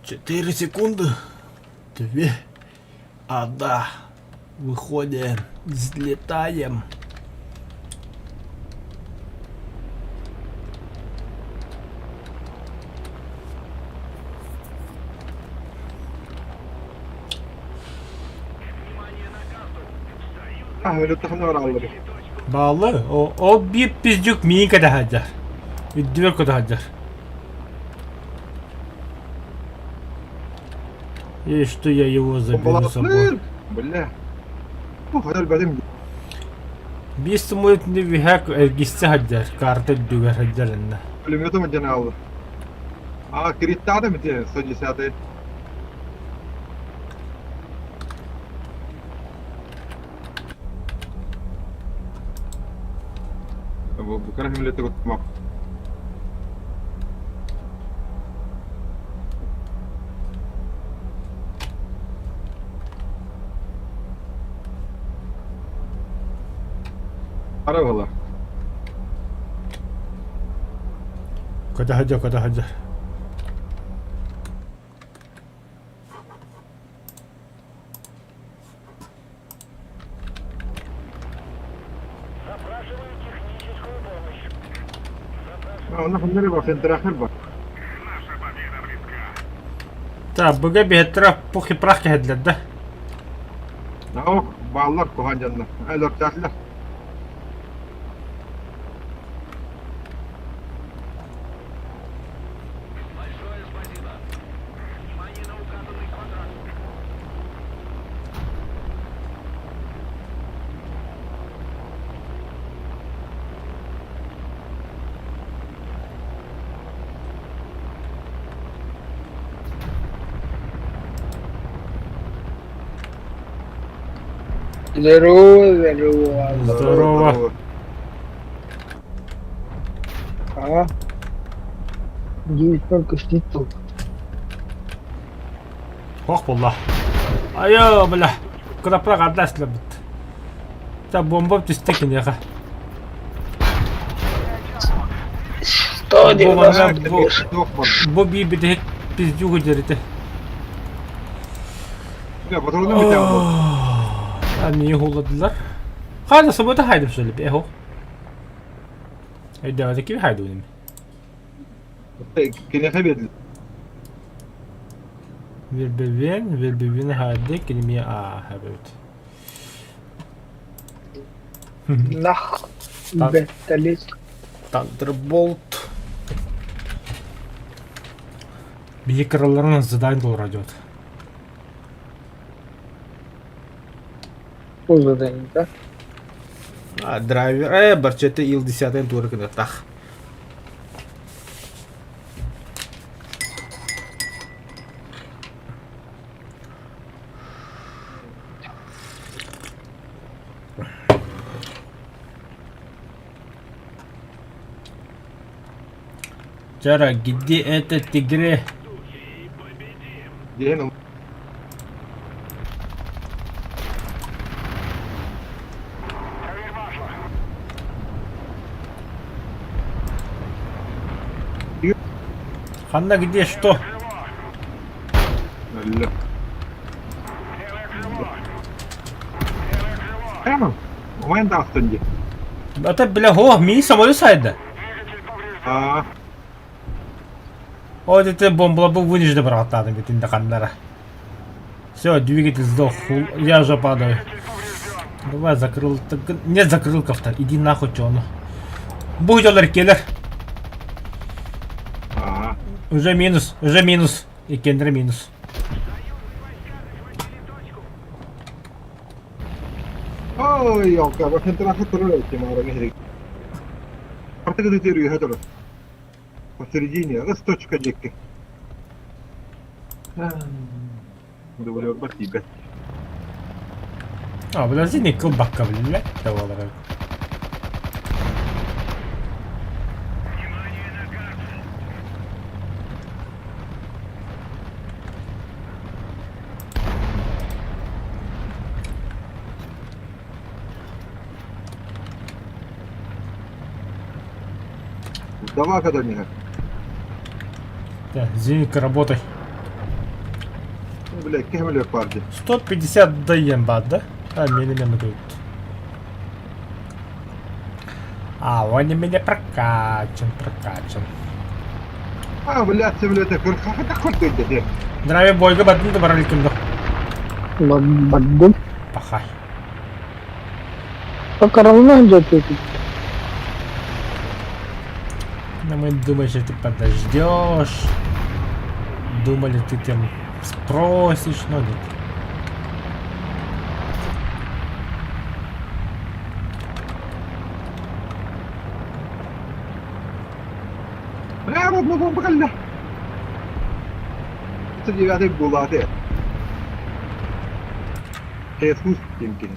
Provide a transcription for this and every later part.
4 секунды. 2. Да. Выходим. Взлетаем. Öyle var alırı. Bağlı. O bir bizcük mini kadar hacar. Bir kadar hacar. И что я его заберу с собой. Бля. Хадar benim. Bir самолетinde bir hak gitse hacar. Kartı düğer hacar enne. Pulemiyordum mu gene aldı. Kiritte adam mı diye sözcüsü adı. Bu kadar millete tutmam. Ara valla. Kadar hacar. Ona nereye bak sen terakhir bak. Так, бага bir etraf puk iprak hediler de. Bağlar kohan canına. Öyle çarşılar. Здорово. Здесь только штук. Ох, والله. Айо, бля. Кырапрак адласлар бит. Та бомба түстекин яха. Что Bu bir de hep biz yuhu derite. Ya patronum bir tane oldu. Niye huladılar? Hala sabahda haydım şöyle bir eho. Devadaki gibi haydı benim. Kene kaybedildi. Bir bebeğin haydi kelimeye evet. Нах. Беталит. Thunderbolt. Büyük kralların задание doğru радиот. Что задание, да? Драйвер, барчета ил-10 тур кena tah. Cara, где этот тигре? Diyelim. Ханна, где что? Öyle. Tamam. O ben de attın diye. Это, бля, мини самолет сайда. Вот это бомба был вынужден братан, ведь инда каннара. Все, двигатель сдох, я уже падаю. Давай закрыл, нет закрылков-то, иди нахуй, чё оно. Будет келер. Уже минус. И кендер минус. Ой, ялка, бak sen tarafı turun ettim ara gehrik. Artık da yürüyor hadi. Посередине, раз точка дикки. Довольно батига. Подожди, не колбака, блядь, давай. Давай, когда не. Так, Зенитка, работай. Бля, кем парди. 150 даем бат, да? А, не дают. А, он меня прокачан. А, блядь, ты, блядь, это хоть ты, дядя. Здравия бойга батын да барали кимдо. Баддун. Пахай. Покарална ждет. Ну мы думали, что ты подождешь. Думали, ты тем спросишь, но нет. Бля, вот ну бля. 39-й Булаты. Иисус Тимки.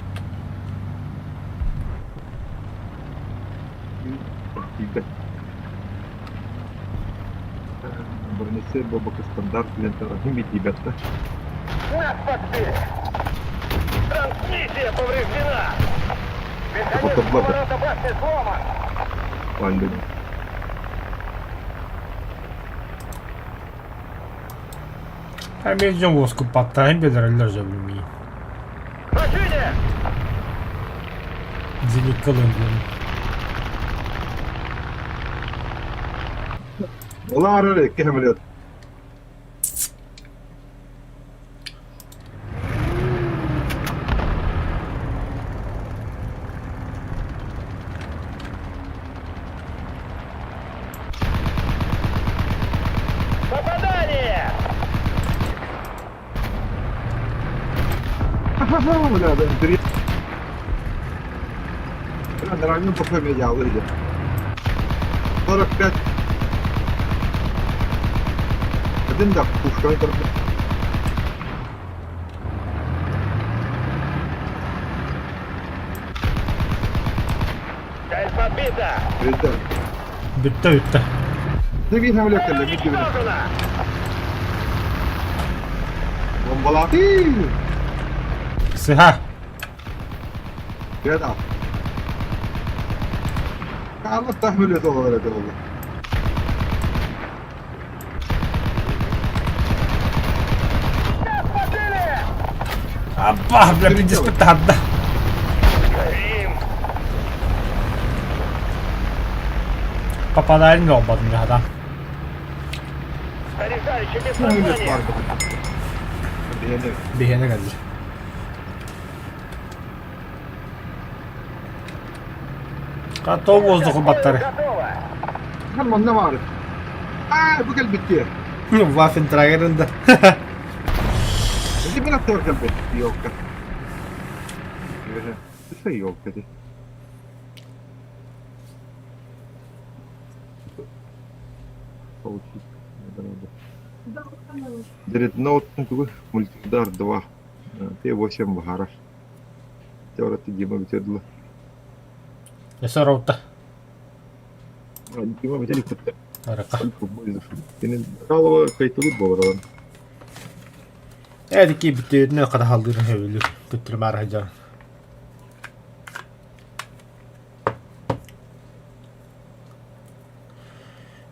Бронесе бабок и стандарт лента. Не ребята. Нас подбили! Трансмиссия повреждена! Вот Механизм облако. поворота башни сломан! Пальден. А мен жон воску паттайын бедерелер жабылмей. К машине! Зеник кылын. Ulan öyle kemeliyor. Попадание! Ха-ха-ха, бля, да, интересно. Бля, на раннем пока меня выйдет. 45. Один да, пушка это. Цель подбита! Это. Бүтті. Ты видел, бля, когда Уничтожена! бомбалаты. Сыха. Это. Карлос тахмил это было. Подбили! Абба, бля, Переделай. 50 да. Горим! Попадаем в оба, да. Заряжающий без Ну, или сознания! парк. Бегали. Бігене geldi. Готов воздуху баттары. Готово! Нормально, не var. Bu gel bitti. Вафен трагерinde. Где меня тоже gel bitti. Yok. Böyle. Bir şey yok dedi. Получить. Дредноут мультиудар 2. Т8 в гараж. Теория Дима беседла. Ja sorottu. Дима беседла. Arka. Senin kalava kayıtlı bu arada. Ädiki bitti ne kadar haldırın hövülü. Bitti marhacan.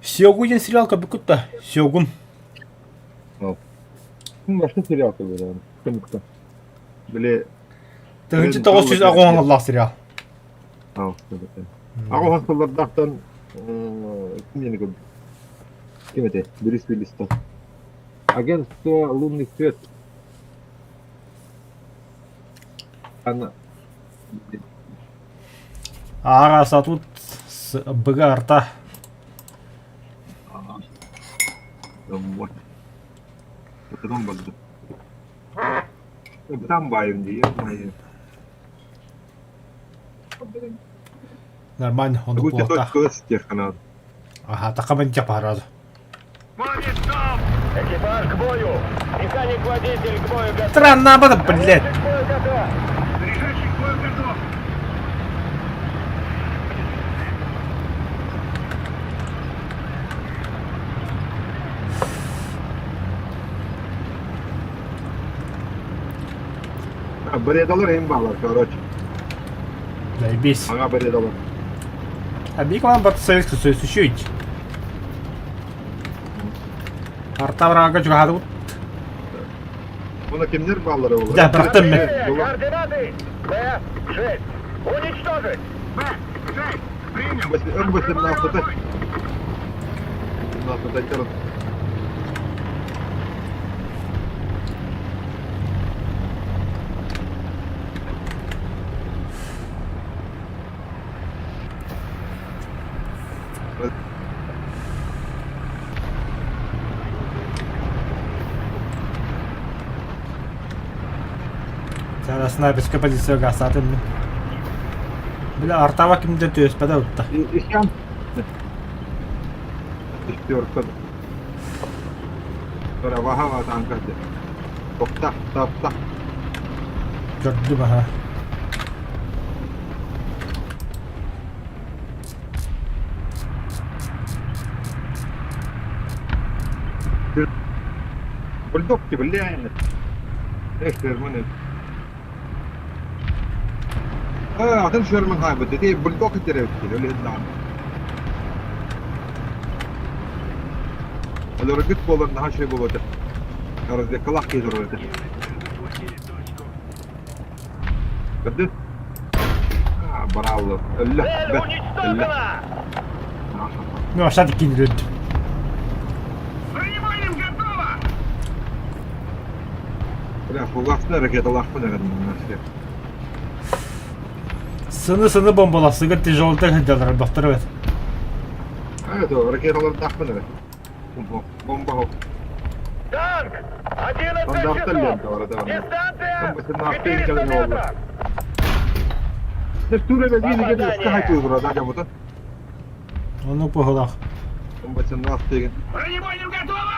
Сёгун сериал кабыкутта. Сёгун. Başka serial kalıyor yani. Komikta. Böyle Тыгынчы 900 агуан аллах сериал. Aa, evet. Ama hastalardan kim yeni gördü? Kim edi? Bruce Willis'ta. Агентство Лунный свет. Она... Араса тут с быгарта. Вот. Потом буду. Там байым diye. Нормально, он Какой-то плохо. только с тех каналов. Ага, такая параза. Экипаж к бою! Механик-водитель к бою готов! Странно, об этом, блядь. К бою готов! Бредаlar en bağlar, короче. Заебись. Ага, бредаlar. А бик вам бат Советский Союз еще идти. Арта врага чугадут. Buna kimler bağları olur? Ya bıraktım ben. Координаты Б-6. Уничтожить. Ön başının altında. Altında çalın. Зараз снайперська позиція гасати. Бля, артава кімде түйіс пәді ұтты. İsyan. İstiyor kadın. Böyle vaha var tankası. Topta, topta. Gördüm aha. Бульдог gibi yani. Şerman'ın. Adım Şerman haybi dedi. Bульдог terörist öyle lan. Alır git bolun daha şey bulacak. Arada kalak gelir orada. Kadın. Bravo. Allah. Цель Allah. уничтожена. Ну, а шатик кін рөд. Бронебойным готово. Bırak bu gazlı hareket Allah'ın önünde. Сыны бомбаласы гы тяжелый тәхінделер, доктор өт. Evet o hareket Allah'ın önünde. Bomba o. Танк. 11 Стандартный часов. лента var adamın. Дистанция Там бы 17 400 не было. метров. Текстура ve yeni geliyor. Sıkı burada adamı da. Onu по голах. Bomba 17 Бронебойным готово.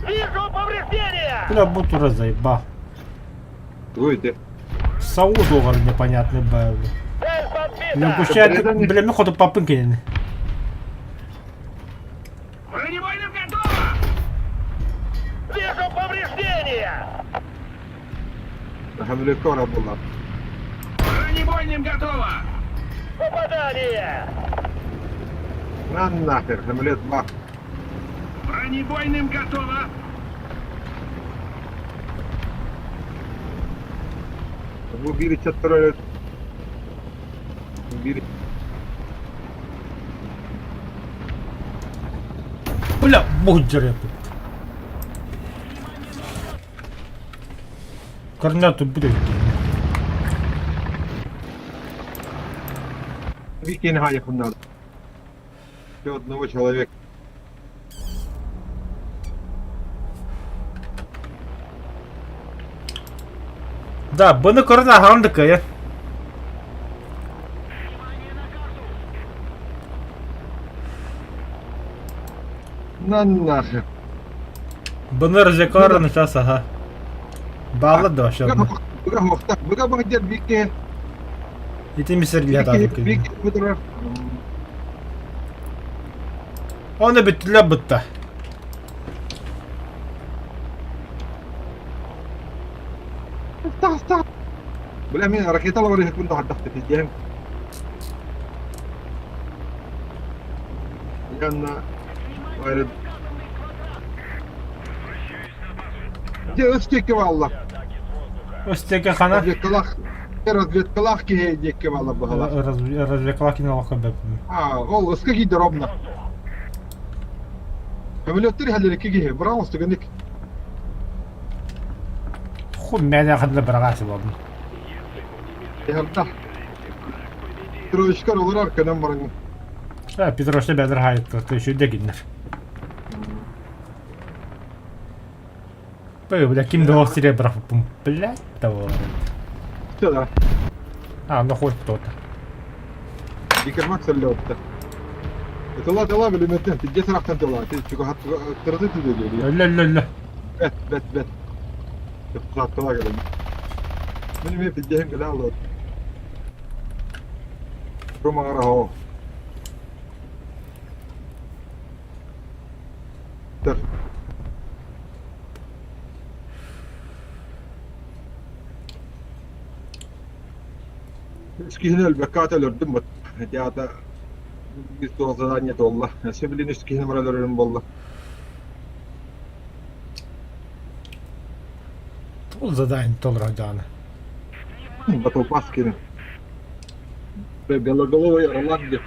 Вижу повреждения. Бля, bu тура заеба. Uydu. Сауд оғар непонятный бәу. Цель Бля, подбита. пущай, бля, мен ходу папын кенен. Бронебойным готово. Вижу повреждения. Hamile kora bunlar. Бронебойным готово. Попадание. Lan nahir hamile bak. Бронебойным готово. Bu biri çatırıyor. Bu biri. Бля, буджер я тут. Корняту, блядь. Bir kere hayır bunlar. Еще одного человека. Да, bunu korona handık ya. Lan nahir. Bunu rızıkarını сейчас, ага. Bağlı da aşağıda. Bırak muhtak. Bırak bana gel bir kere. İti misir Bir lihat kere adım bir ki. kere bir durar. Onu bittiler bitti. Stop. Bırak min hareket alalım hep bunda hatta tetiğim. Yanına ayrı. Üstteki valla. Üstteki hana. Разведкалах киһи вала бахала. Развлеклаки на лоха беп. Ол ыска гиде робна. Хамилеттер халлер киһи браус тегенек. Хум мәдә хәдле бирагасы булды. Ярда. Троишкар олар аркадан барың. Ha, Петрошта бәдер хайытты, şu de gider. Бля, kimde o сире брафым. Бля, того. Сюда. А, ну хоть кто-то. Дикермак сәлләтте. Тела билеметтен, тиге сарактан тела. Чуга хат тырды түдө диyor. Ля. Bet. Tutsak tela gelin. Benim hep tigehim gele aldı. Roma ara ho. Dur. Скинули البكات الأردن هتياتا بيستوى زدانية والله سبلين اشتكينا مرة الأردن والله Ол задание толра жаны. Баталпаскины. Белоголовый Орландия.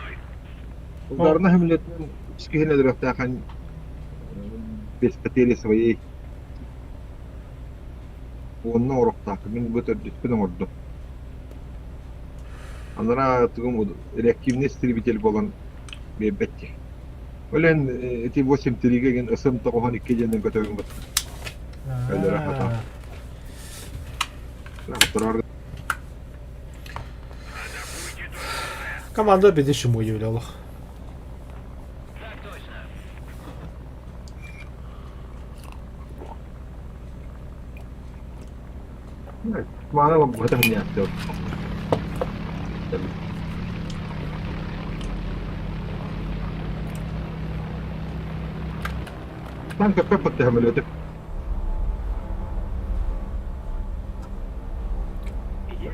Ударна хемлетмен скихине драхтахан без потери своей. Он на урок мен бөтөр диспиден орду. Анара тугум реактивный истребитель болон бебетти. Олен эти 8 триген ысым тоғон 2 жөнүн көтөгөн бат. Öyle rahat al. Rahat. Команда биди шуму юлялы. Mana lo buat hanya tuh. Kan كيف بتعمل ده؟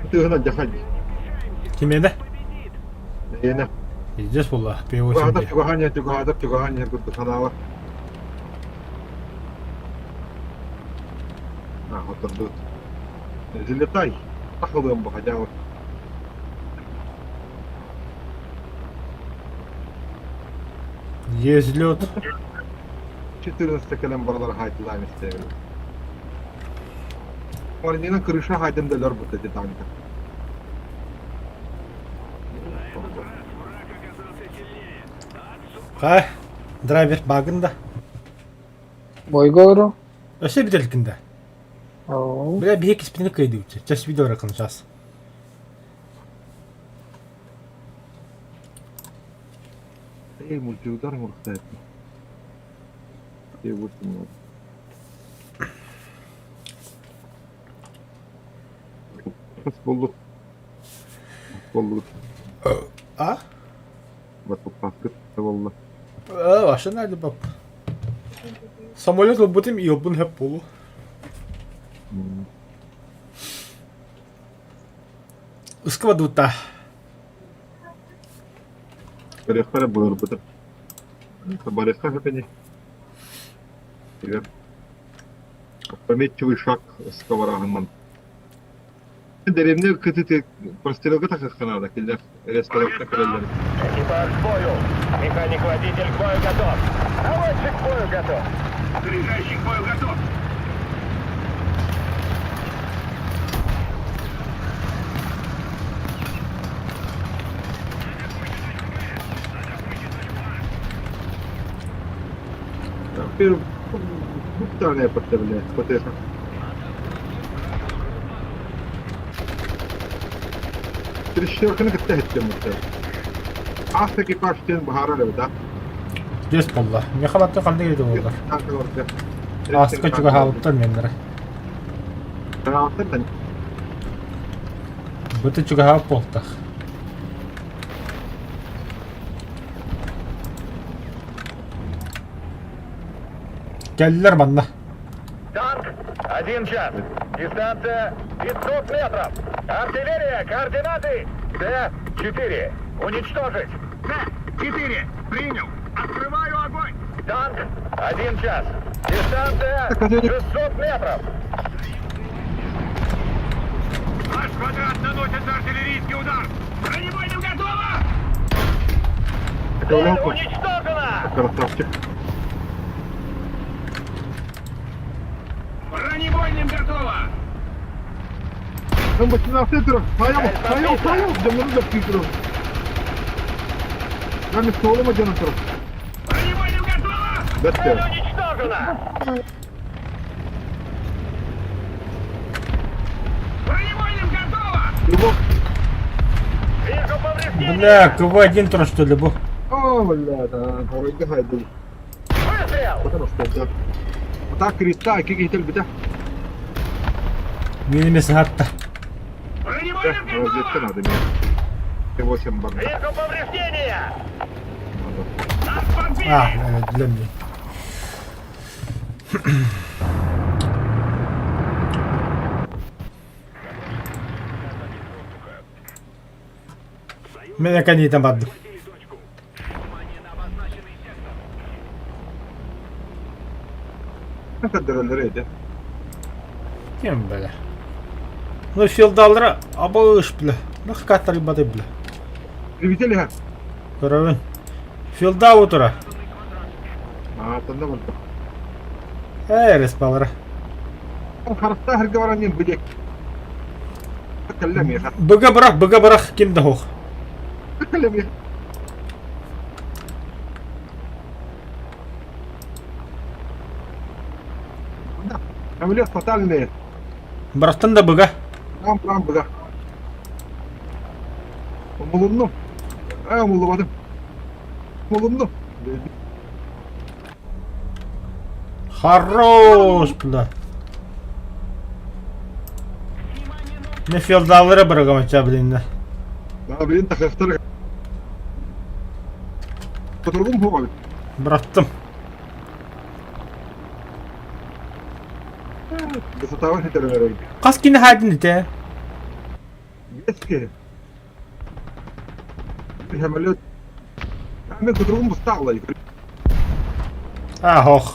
itu هنا جفاج. Kimede? هنا. Gideceğiz valla. P.O. Ada şimdi. juga hanya kudu sana. Nah, oturdu. Залетай. Тахылым bu хотя вот. Есть лед. 14 kalem buralar haytılayım istedim. Orijinal kırışa haydım da lor bu dedi tanka. Kay. Driver bagında. Бойгоро. Öse bir delkinde. Oo. Bile bir hek ismini kaydediyor. Just video konuşacağız. Мультиудар может стоять. И вот он. Футбол. А? Вот паскет. Валла. Başa nerede bab? Самолет работаем и обын hep bolu. Ускава дута. Перехвара было работа. Бареха хапени. Привет. Пометчивый шаг с коварагом. Деревня кытыты прострелка так ханада, килля ресторан калелер. Экипаж к бою. Механик-водитель к бою готов. Наводчик к бою готов. Заряжающий к бою готов. Первый буквально подставляет, потеха. Трещерканы кттахеттем мутта. Ас экипаж тен бахара левда. Yes valla. Ne kadar da kaldı yedi valla. Tanka orada. Aska çıkı halıttan menlere. Rahatlar. Bütün çıkı halıt boltak. Geldiler bana. Танк. 1 час. Дистанция 500 метров. Артиллерия. Координаты. Д-4. Уничтожить. Д-4. Принял. Открываю огонь. Танк. 1 час. Дистанция 600 метров. Ваш квадрат наносит артиллерийский удар. Бронебойным готово. Цель уничтожена. Красавчик. Бронебойным готово. Там başına afiyetler. Sayıl. Canları da fikrim. Ben soğulama canım taraf. Бронебойным готово. Bitti. Цель уничтожена. Бронебойным готово. Любовь. Вижу повреждения. Бля, КВ-1 трош что ли был? О, бля, да. Оройга хайду. Выстрел. Потому что это. Так, креста, кикител бите. Minimesi hatta. Бронебойным Розетка готово. надо мне. T8 бар. Вижу повреждения. Надо. Нас бомбили. Ah evet bilemiyorum. Меня коней там отдал. Ne kadar öyle. Kim böyle? Ну филдалары абыш білі. Нық каттары бады білі. Истребитель, ха? Көрәуін. Филда отыра. Танда болды. Респалары. Харықта әрге баран мен бөлек. Кәлләм еха. Бұға бірақ кемді хоқ. Кәлләм еха. Әмілет фатальный. Бірақтан да бұға. Прям бұға. Мұлымның. Мұлымадым. Мұлымның. Хорош бұла. Не филдалары бірігімітча білейінді. Білін тақықтыр. Құтырғым хоға бит. Бірақтым. Высотаван хетерін әрі. Қас кені хәдін ете? Еске. Әмілет. Әмін құтырғым бұстағылай. Хоқ.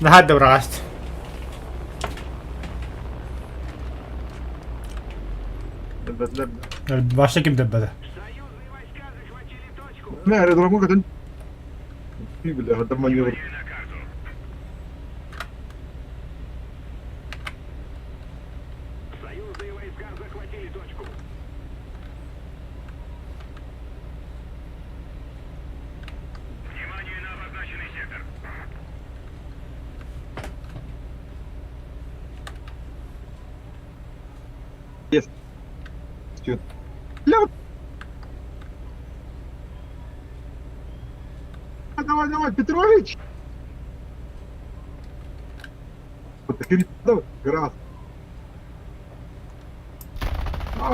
Нәхәді бірағаст. Башта кем дәббәді? Союзные войска захватили точку. Мә аэродромы көтін. Бля, это маневр. На карту. Союзные войска захватили точку. Внимание на обозначенный сектор. Есть. Чё? Бля, вот. Давай, Петрович! Вот так и давай, раз.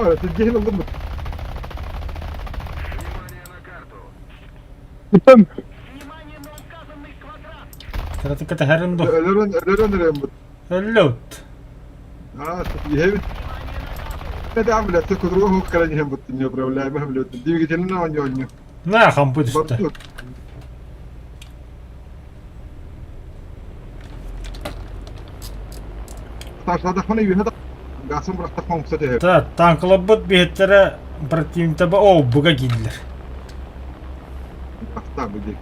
Это где надо быть? Внимание на карту. Внимание на указанный квадрат. Кәрәті кәті хәрінді. Ölürün. Әллөт. Yemin. Ne de amele, se kudruğu hukuk kalan bu ne problemi hem lütfen. Двигатель на оньоньо. На, хампы түсті. Бартут. Ташлада ханы юнада. Гасым бырақта қоңқысы тәйіп. Та, танкылы бұд бейттері противникті ба, оу, бұға келділер. Бақта бүдек.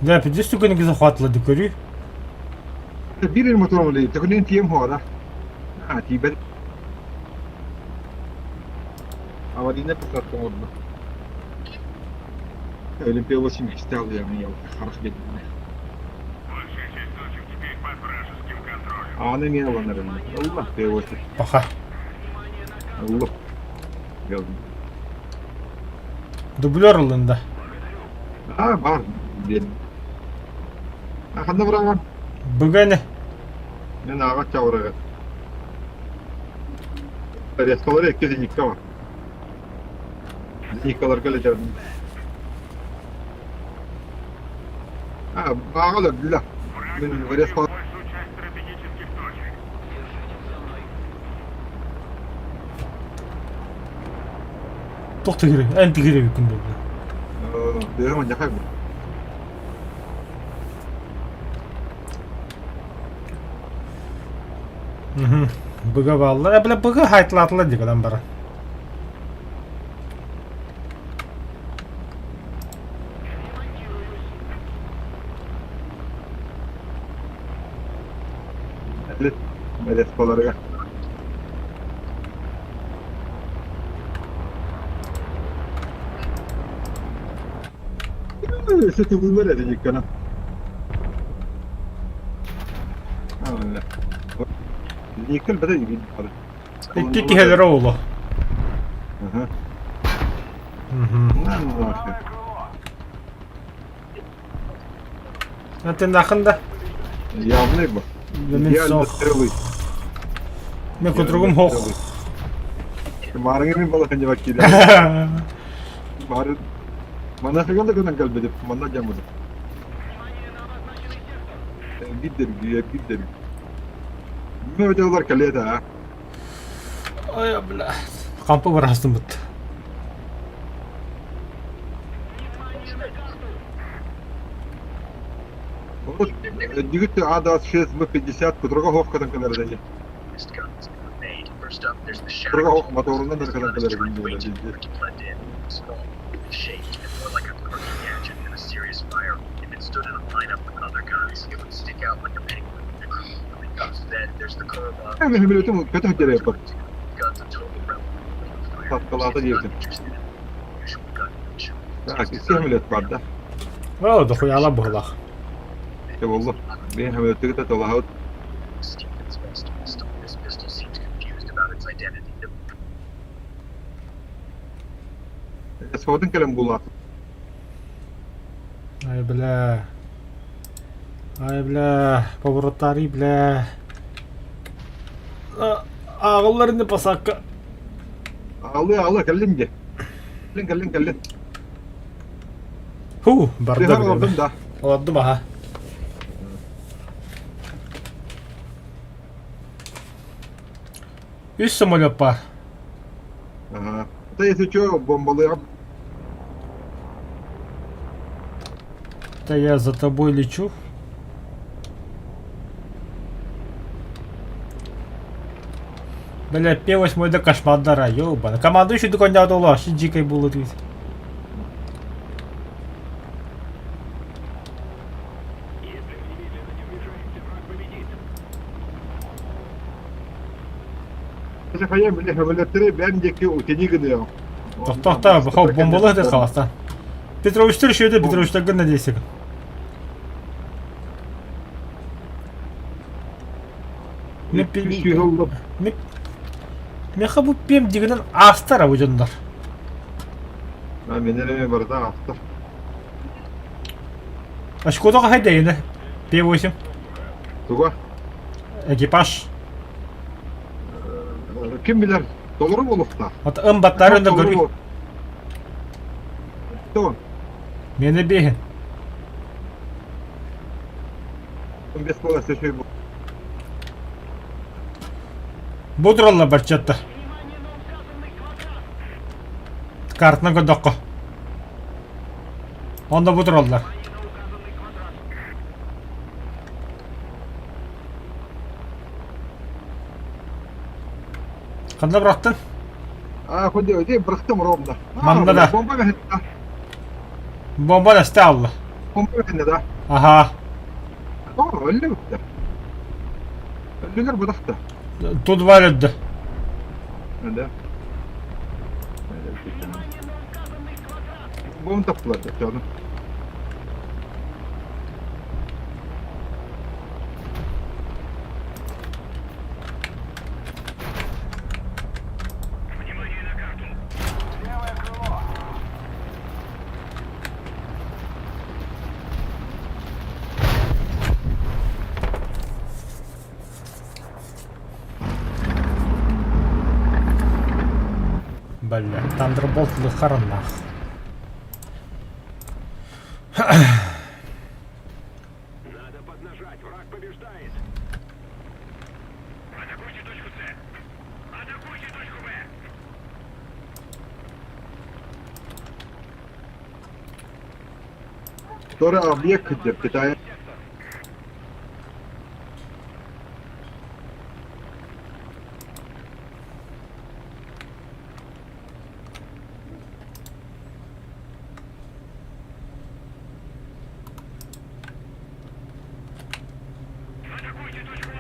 Да, підеш тільки не захватили көрі. Bir motor mu değil? Tekrar tiyem hora. Tibe. Ama dinle pısattım orada. Олимпия 8 читал я мне хорошо бедный. Большая часть точек теперь под вражеским контролем. А она не была, наверное. Allah P8. Баха. Allah. Geldim. Дублер ылында. Var. Benim. Kanda bırakmam. Бұға не? Ben ağaç çavurağı. Reskaları ekkezi nikka var. Nikkalar kalacağım. Bağlı billah. Ben reskalar. Большую часть стратегических точек. Тоқты керек, әнті керек күнді. Benim ancak hayır. Бұға балылар. Білі бұға хайтылатылар дек адам бара. Reskaları. Seti bunlar edecek kana. Allah. Nikkel bada gibi. İki kişileri oğlu. Aha. Lan var. Әтен ақында. Явный bu. Мен Идеально соқ. стрелы. Мен көтіргім хоқ. Марыңы мен бала кенде вакилі. Бары. Мана хаганда көнен калбедip, мана жамыды. Гиддер. Ne ödüyorlar kalede ha? Ой, бля. Қампы бар астын бұтты. Вот, дигит АДАС 6Б50, которого ховкадан кадar дайы. Которого хов моторунdan аркадан кадar дайы. Hem biliyorum kötü hediye yapar. Tatkalata girdim. Так, استعملت بعد ده. О, дохуя ала буглах. إيه والله. ليه هم تقدر تطلعها. بس هو تنكلم بولات. Ай, бля. Ай, бля. Повороттари, бля. Ağıllarını pasakka. Allah كلم دي. كلم. Hu, ليه barda هم bile. أردن ده. Oldu baha. Üst самолет var. Ага. Это если что, бомбалыyorum. Да я за тобой лечу. Бля, П8 да кошмардара, ёбана. Командующий до коня дола, дикой булы тут. Если хотя бы лихо вылетели, бендики утяни gidiyor. Тоқта, бахау бомбалы да қаластан. Петровичтер шүйді, Петровичтер гына дейсік. Мен қабу пем дегенен астар ау жондар. Мен елеме барда астар. Ашкодаға хайда енді. П8. Туға? Экипаж. Kim bilir? Doğru mu olukta? Аты ымбаттар önde көрүй. Doğru. Мені бейін. Без пола сешей bu. Будыралла бар чатта. Картына көдіққа. Онда будыраллар. Қанда бірақтын? Ходи, öyle bıraktım ровно. Manda da. Bomba mı hette? Bomba da iste allı. Bomba mı hette da? Aha. Öyle mi? Ölüler bıraktı. Тут var öldü. Öyle. Bomba taptılar da canım. Бля, Тандерболт лихаранах. Надо поднажать, враг побеждает. Атакуйте точку С. Атакуйте точку Б. Sonra abiye kıcır Kıtay'a. Атакуйте точку А.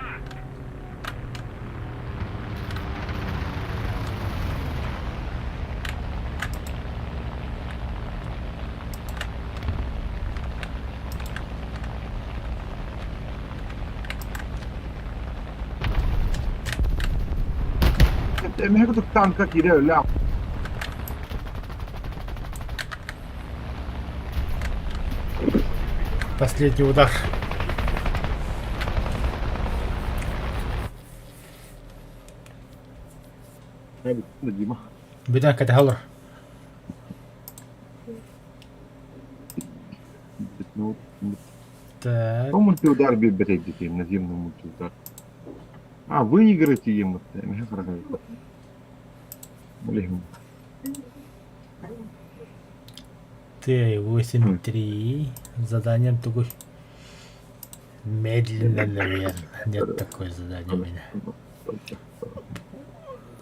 Emre kutu tanka gire öyle. Последний удар. Ne bitti Dima? Bir dakika daha olur. Так. Ну, мультиудар берегите им, наземный мультиудар. Выиграйте им. Эмре фрагает. Блин. Т-8-3. Заданием тугой. Медленно, наверное. Нет такое задание у меня.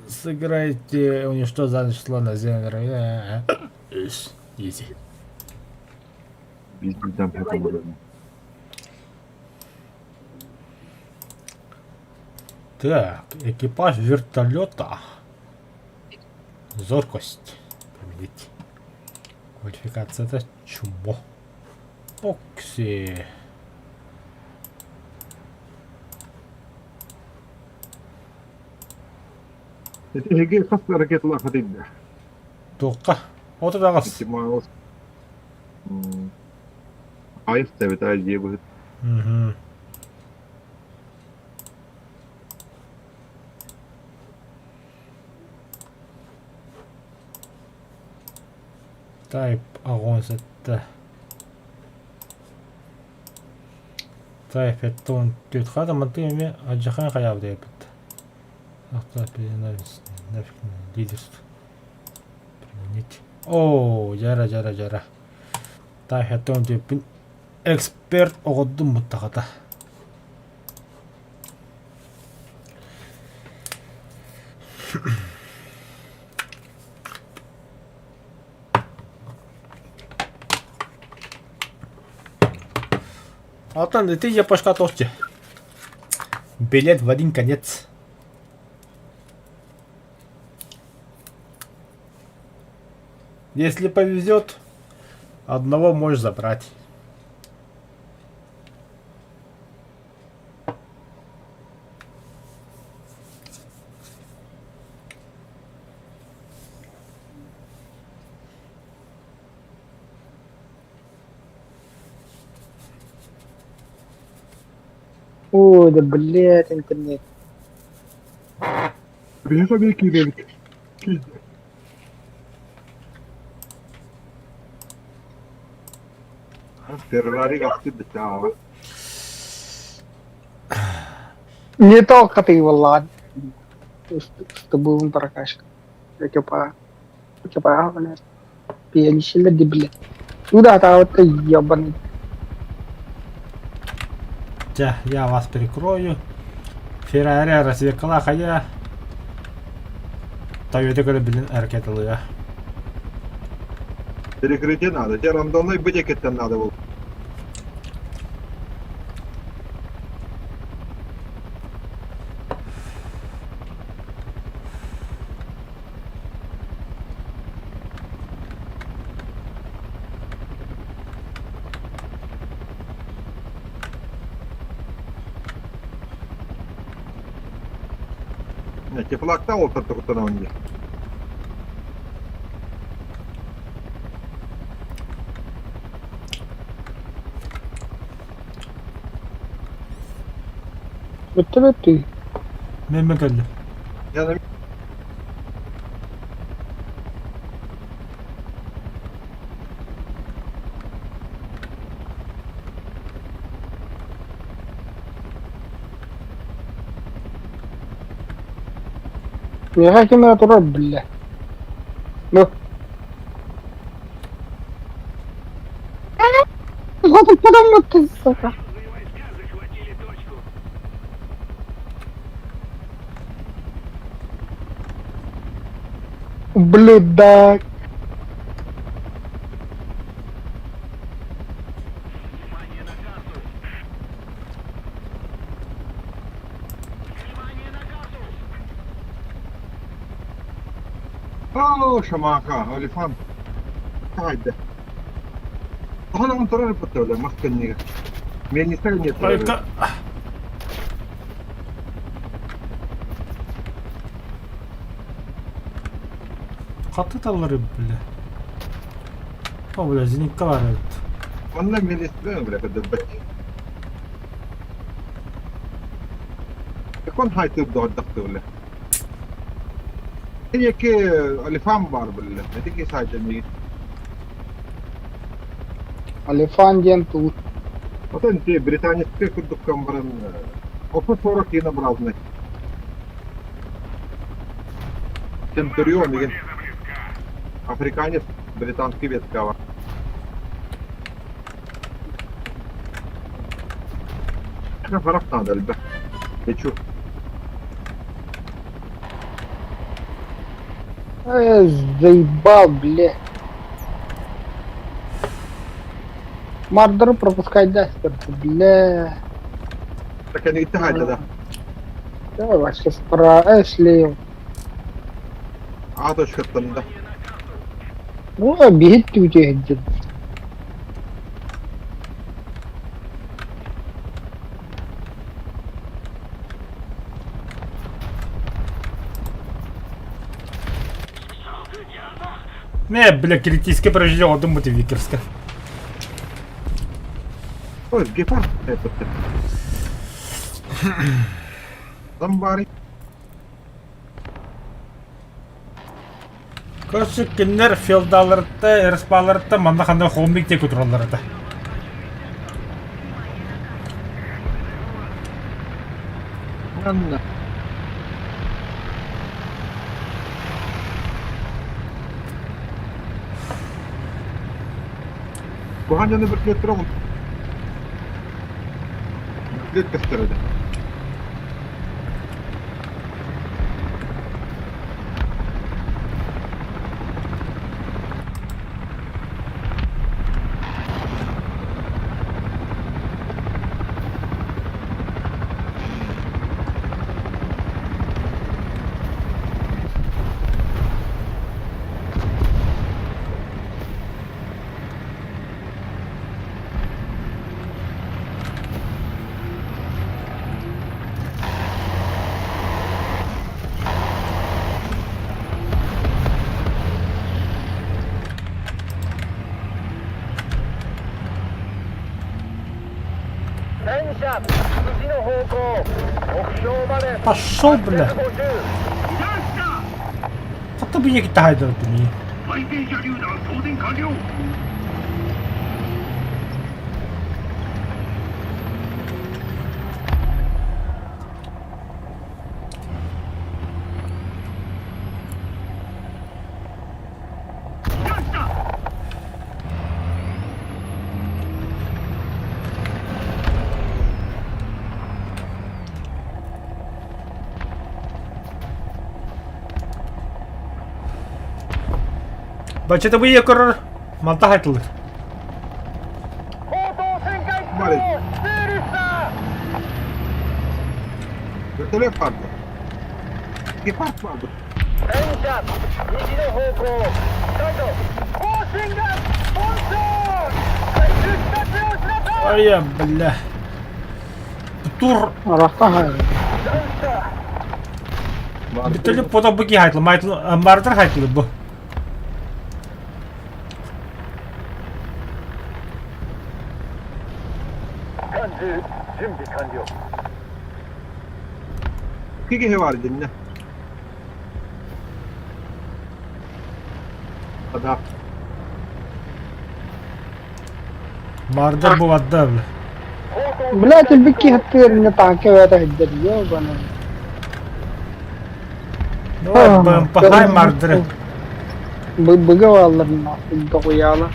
Сыграйте уничтожение число наземное. Изи. Bizden yapamadım. Так, экипаж вертолета. Зоркость. Поменять. Квалификация это чмо. Окси. Hege kast hareket lafı değil de. Tukka. Otetaan. İhtimal Ayıp evet ayrıca bu. Угу. Type огонь это. Type это он тут хада мантыми аджахан хаяв дейбит. Ахта перенавис нафиг лидерство. Применить. О, жара. Type это он тут эксперт огоддум муттахата. Алтан, ты я пошка толще. Билет в один конец. Если повезет, одного можешь забрать. Ой, да блядь, интернет. Bir tabii ki dedik. Ferrari kastı bıçağı. Не только ты, Влад. Что был он прокачка. Экипаж, блядь. Пьянища, блядь. Сюда-то вот ты ебаный. Я вас прикрою. Феррари развлекла, хотя Toyota göre bilin hareket alıyor. Перекрытие надо. Тебе рандомный бычек надо был. Теплак-то вот только на мне. Это ты. Ben geldim. Я на Я хотел на эту роль, бля. Ну. Вот потому ты, сука. Блюдак. О, шамака, олифан. Хайде. Ага, он тоже потом, масканник. Меня не ставит нет. Только... Katı dalları bile. O bile zinikka var evet. Он меня не ставит, бля, когда бать. Как он хайт upp då daktule. هي كي الفام بار بلا هذيك ساجني Алифандиан тут. вот انت британский كنت كمبرن опыт 40 и набрал. Центурион деген африканец британский веткава. احنا فرقنا هذا البحر بتشوف Заебал, бля. Мардер пропускать дастер, бля. لكن انتهى ده Давай, сейчас про Эшли. عاطش كتن ده Ну, бегит وجهد. Не, бля, критически поврежден, думаю, ты викерска. هو الجفر ضمباري Короче, кинер филдаларыта, эрспаларыта, манда ханда хомбикте көтөрөлөрүтө. أنا وهذا أنا بكليت رغم بكليت كستر ده Пошёл, бля. Хата бие китте хайдырды ми. 海底射榴弾装填完了。 Бачete бие көрөр. Малта хайтылды. 砲塔旋回出動セールスだ قلت له فرد كيف فرد 戦車右の方向ガイド方針が本当回収したちをしなさい Ай, бля. Тур. Рахтага. Бители пода буги хайтылды. Мардер хайтылды бу.準備完了 كيف هي وارد لنا هذا Мардер бу вадда, бля. Блять, البكي هتطير من طاقة وهذا الدنيا وبنا. Давай, будем пахай мардеры. بقى والله الناس الضغيالة.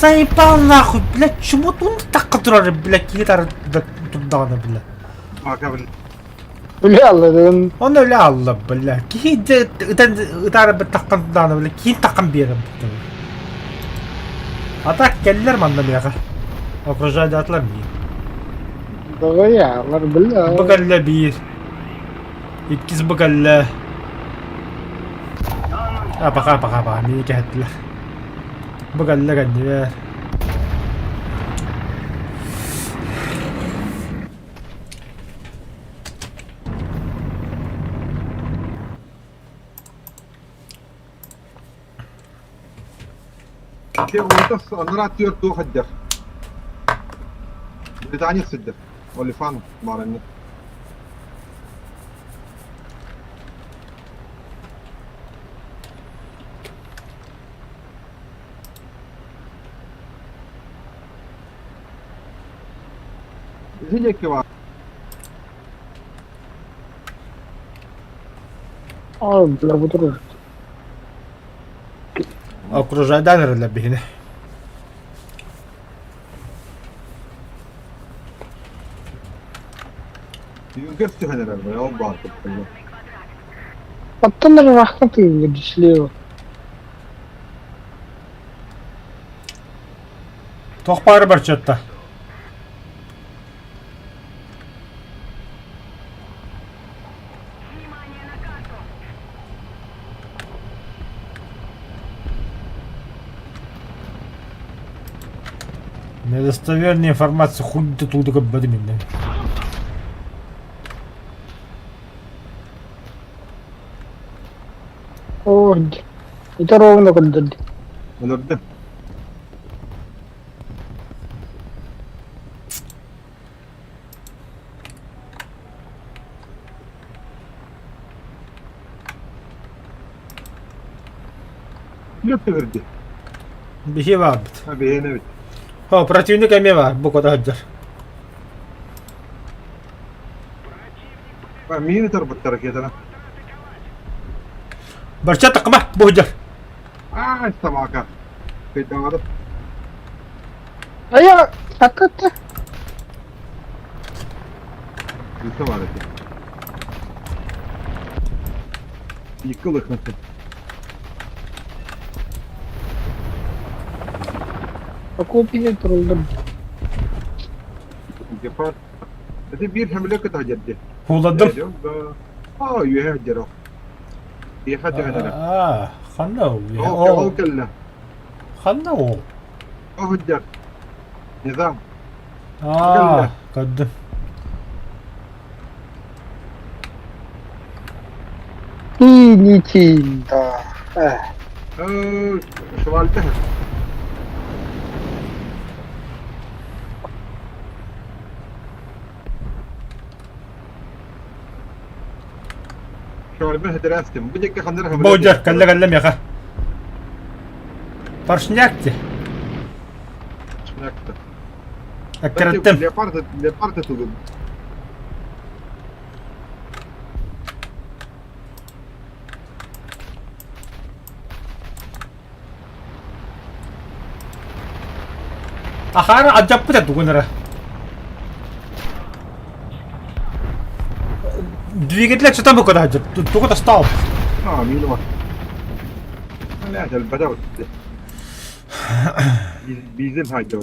Заебал нахуй, блядь, чему он так контролирует, блядь, гитара туда, блядь. ما قبل Бля, الله Он ляла, блядь, гитара битакан туда, блядь, кин такан берем. А так келлер манда мияга. Окружает атлар ми. ضغيالة بالله. Бagalle bir. İkiz bagalle. Baka, niye geldiler? Bagalle geldiler. كيف وانت انا راتي تو خدخ بتاعني صدق واللي فان مارني Üzecek var. Abi bile bu durur. Окружай данер для бігне. Yüzgöstü herhalde ya. O bağırtıp. Потом рахнаты видишь слева. Тоқпары бар чатта. Недостоверная информация, хуй ты тут габбады мине. О, это ровно куда. Öldürdüm. Götürdü. Bir şey var. Ha beğenemedim. Ha, противник ами var. Bu kadar hacer. Ha mini tarbut hareketine. Barça takma. Bu hacer. Aa işte baka. Kıytamadım. А я так это. Yıkı var eti. Yıkılık nasıl? Окупили трудом. Yapar. Hadi bir hamle kıta ciddi. Huladım. Aa yuhacır o. Yuhacır hadi. Aa, خلنا O هو kella. خلنا هو O hüccar. Nizam. اه قدم И не тень, да. Şu halde. Şu halde درستم. Bu dakika kandır hamle. بوجر كلا كلم يا اخي برشنياكتي Şunakta. اكرتم Leparta tuğum. اخانا عجبت تقول двигатель что там كده هجر تقول ستوب Mil var. لا ده البدوت. Bizim hacı.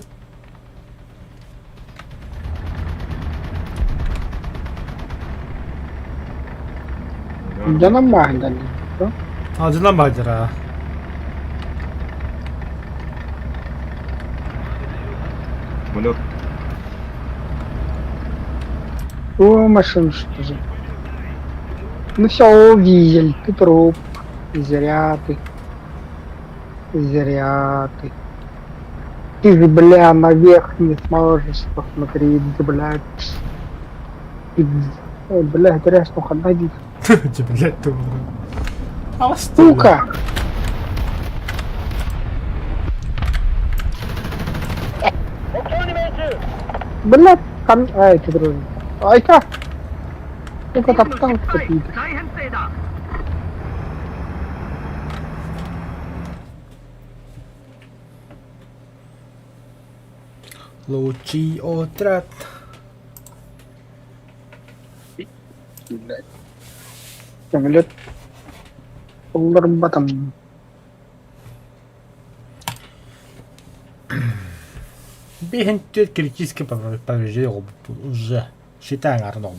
Canım var hani. ağzından bağcır ha Malot. О, машина что же. Ну все, видели, ты труп. Зря ты. Зря ты. Ты же, бля, наверх не сможешь посмотреть, блядь. Ты, ой, бля, зря что ходить. جبلت Сука! 목표원이 매주 Блядь, ай, ты друг. Ай-ка! Сука, топтал какие-то. 大編成だ лучи отряд Блядь. Самолет. Полдар батом. бихентет критически повреждение уже считаем арном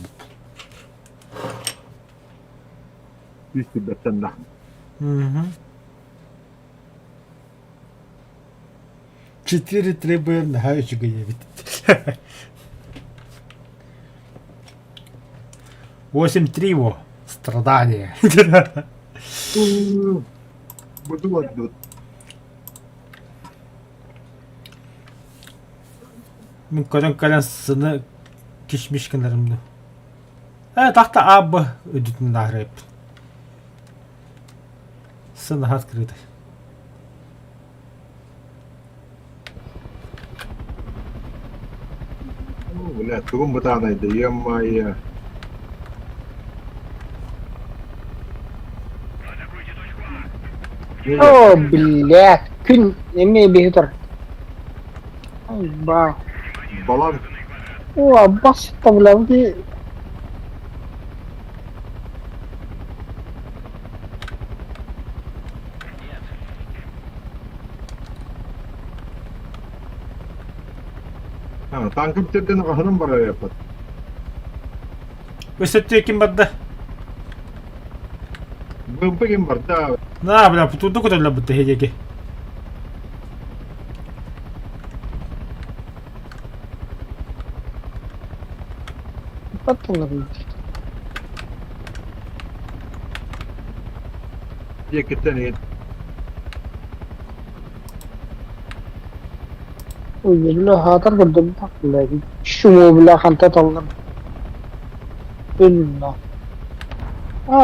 Üstü besende. Четыре требуем на хаючего явить. 8-3 его. Страдания. Budu adut. Мен kocan sını kişmiş kenarımda. Evet tahta abi ödütün dahrep. Sını hat kırdı. ولا الترون بتاعنا يدي ما هي اوه بالله كن اني بيهتر با بلان هو بس طب دي tankım tepeden kahının bara yapar. Высоте ким бадда. Bu peki barda На, бля, тут куда для бутты хедеки. بطل diye kitlen بالله هاتر قدام لكن شو بالله خانتا طلع بالله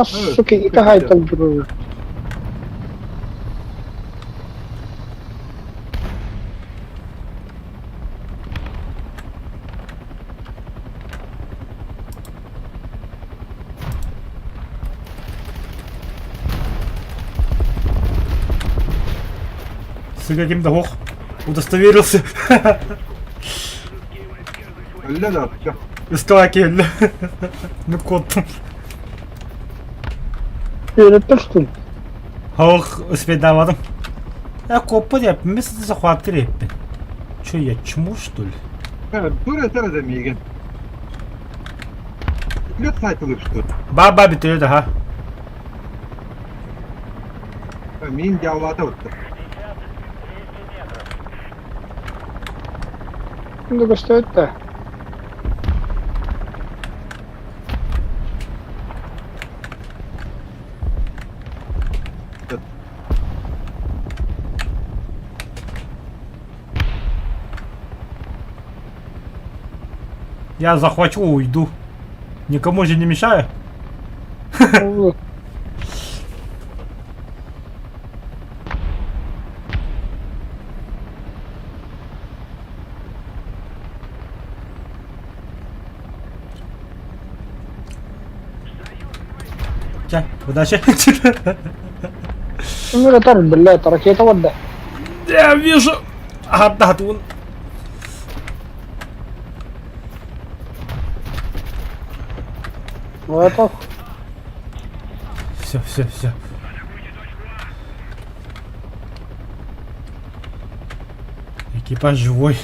سكي هاي تقدروا С каким-то ох. Удостоверился. öyle de atacak. Скалаки, бля. Ну кот. Öğretmiştim. Ох, успевал. Я копать я месяц захватили. Че, я чмо, что ли? Dur eter de migen. Lüt saytılık şu. Баба битıyor daha. Min cavlata attı. Şimdi gösterdi de. Я захвачу, уйду. Никому же не мешаю. Oldu. Gel, удачи. Şimdi yeter بالله تركيته وده. Я вижу. Отдатун. Это Все, все, все. Экипаж живой.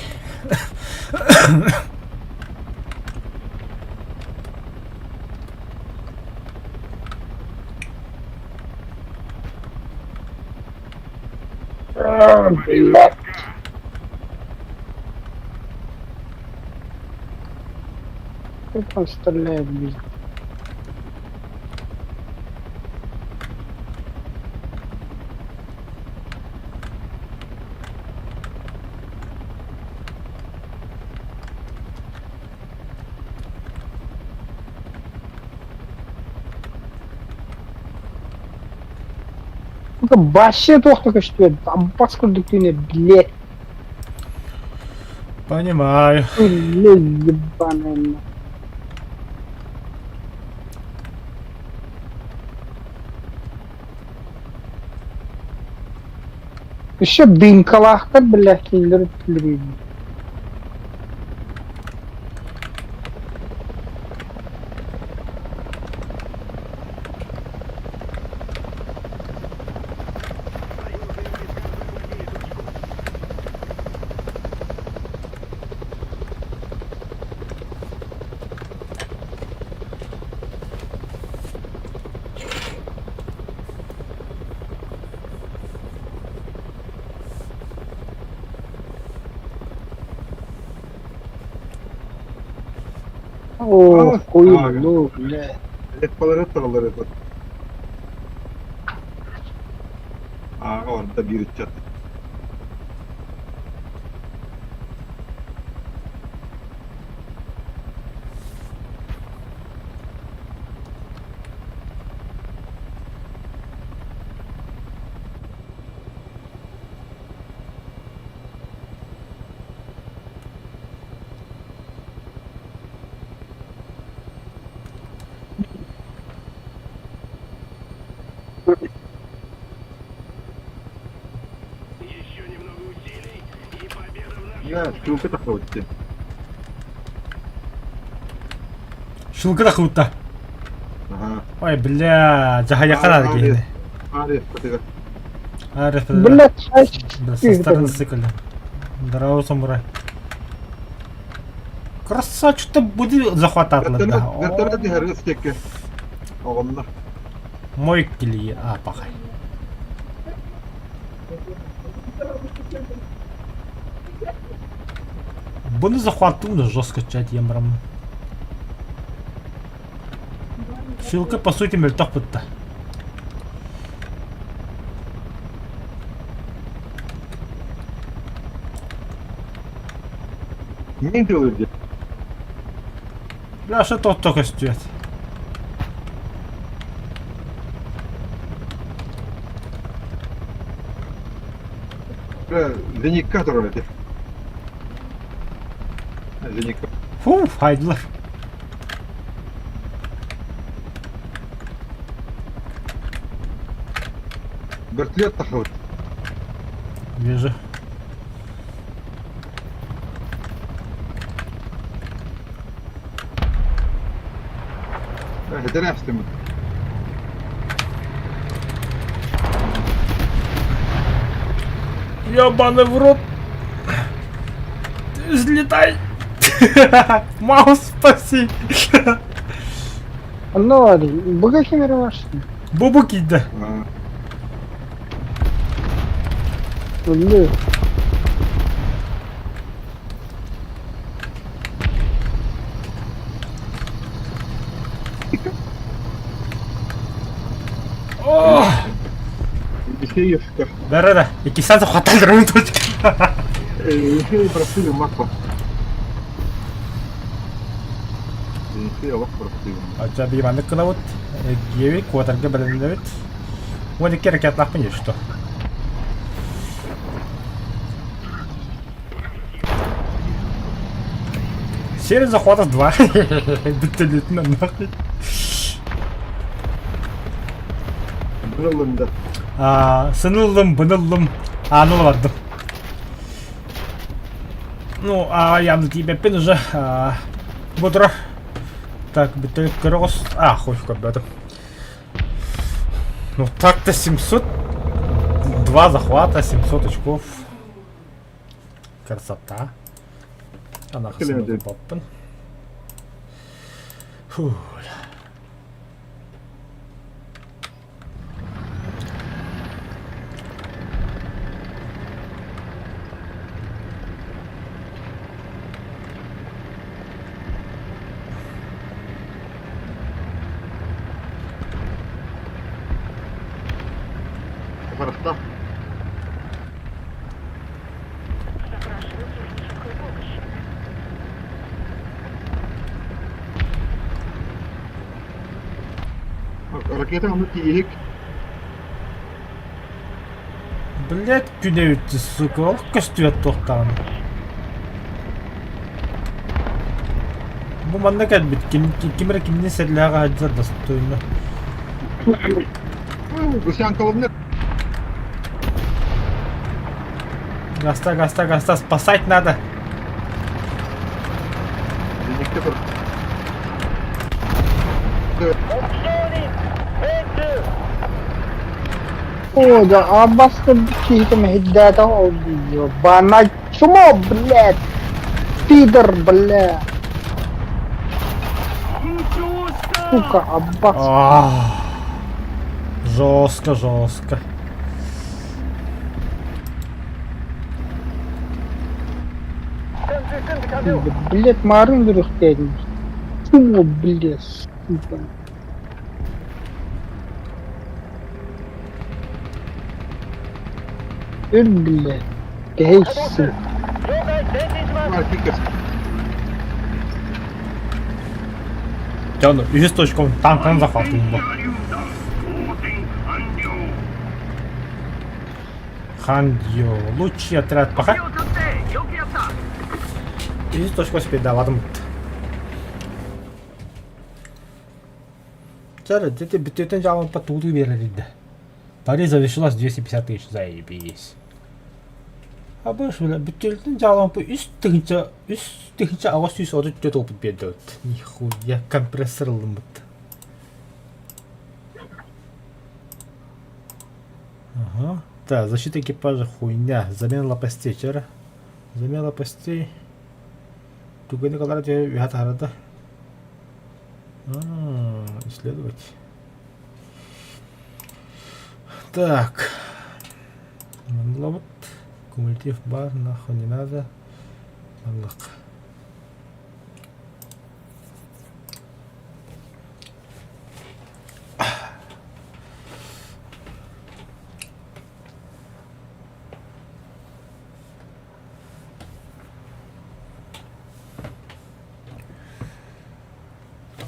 بالله. كيف استنى بيه. Вообще только что там паскуды ты блядь. Понимаю. Блядь, ебаная. Еще бинкалахтар, блядь, киндер блядь. О, хуй, ну, блядь. Etpaları taraları yapar. Orada bir çat. Я ссылка тахлаватте. Шилка тахлутта. Ага. Ой, бля, жахаяқар аргейне. Арес, патыга. Арес, Блядь, да, со стороны сыкали. Здорово, самурай. Красавчик-то буди захвататлы, да. Вертолет дихаргас текке. Оғымна. Мой кили, пахай. Bunu захватываю жестко чать емрам. Шилка по сути мельтох пытта. Мен делерде. Бля, что тот только стоит. Зеникка тұрады. Зеникка. Фу, хайдылар. Вертолет тахлават. Вижу. Хетерястым. Ёбаный в рот. Взлетай. Маус, спаси. Ну, hadi. Bugün kimleri var? Бубу кида. Öldü. Ох. Bir şey yok. Да-да-да. И кисанцев хватает ровно точки. Şey простые маква. Şey yok простые. А тебе маны кнавут. Геви, квадрга брэндавит. Вот и керки отлахпани, что. Серия захватов 2. Биталитно нахуй. Bunalımda. Сынулым, бынулым. Ну ладно. Ну, я на тебя пин уже. Бодро. Так, битый кросс. Хуй в кабету. Ну так-то 700. 2 захвата, 700 очков. Красота. Она хасану поппен. Фу. Хорошо. Ракета тиек. Блять, күнәүтте, сука. Көстүет тоқтан. Бу манда кәлбит. Кимер кимне сәрләгә хаҗар достойны. Гусян коломны. Гаста, спасать надо. Зеникка тур. Optioning. Head О, да, аббаска какие-то махиддата, ебана чмо, блядь. Пидор, блядь. Сука, аббас. Жестко. Блядь, марын дұрықтайдың. Чмо, блядь, сука. Öl блядь. Гейси. Маркикас. Тяну, 100 очков танкан захватываем. Хандио. Лучший отряд пока. 100 очков себе давадым. Жары, дете бүтөтен жаман па тууду берер иде. Пари завершилось 250 тысяч, заебись. А больше, бля, бутыльный жалобы üst ağız süs oda göt опыт берді. Нихуя компрессорлымыт. Ага. Так, защита экипажа хуйня. Замена лопастей, чара. Замена лопастей. Туганы калар тебе вихат арада. Исследовать. Так. Манловат. Кумулятив бар, нахуй не надо. Манлак.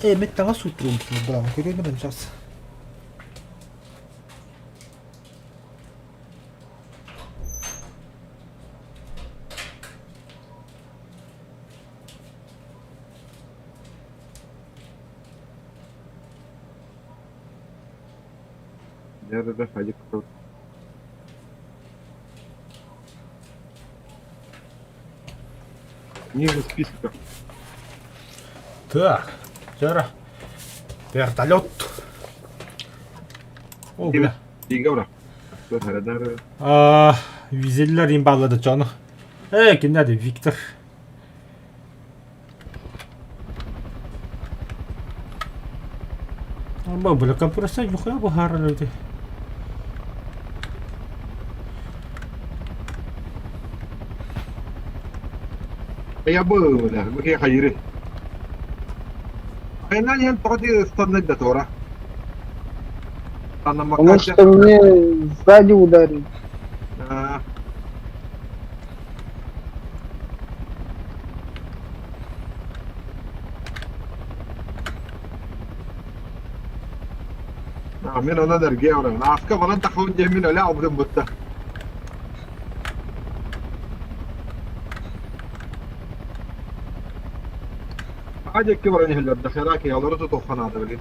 Металла сутрум, браво, куда не сейчас. Nerede hadi kal. Ниже списка. Так, чара. Вертолет. О, бля. Дига бра. Что это? Визеллер им bağladı canı. Kimlerdi? Victor. Ama böyle kompresör yok ya bu herhalde. يا ابو ولا بكي خيري انا اللي تقعدي استنى الدكتوره انا ما Потому كانش что мне сзади ударили. من انا درجه ولا انا عسكر ولا انت خود من لا عمر مت حاجه كبر هلا الدخيراك يا ضروري توفنا هذا بلي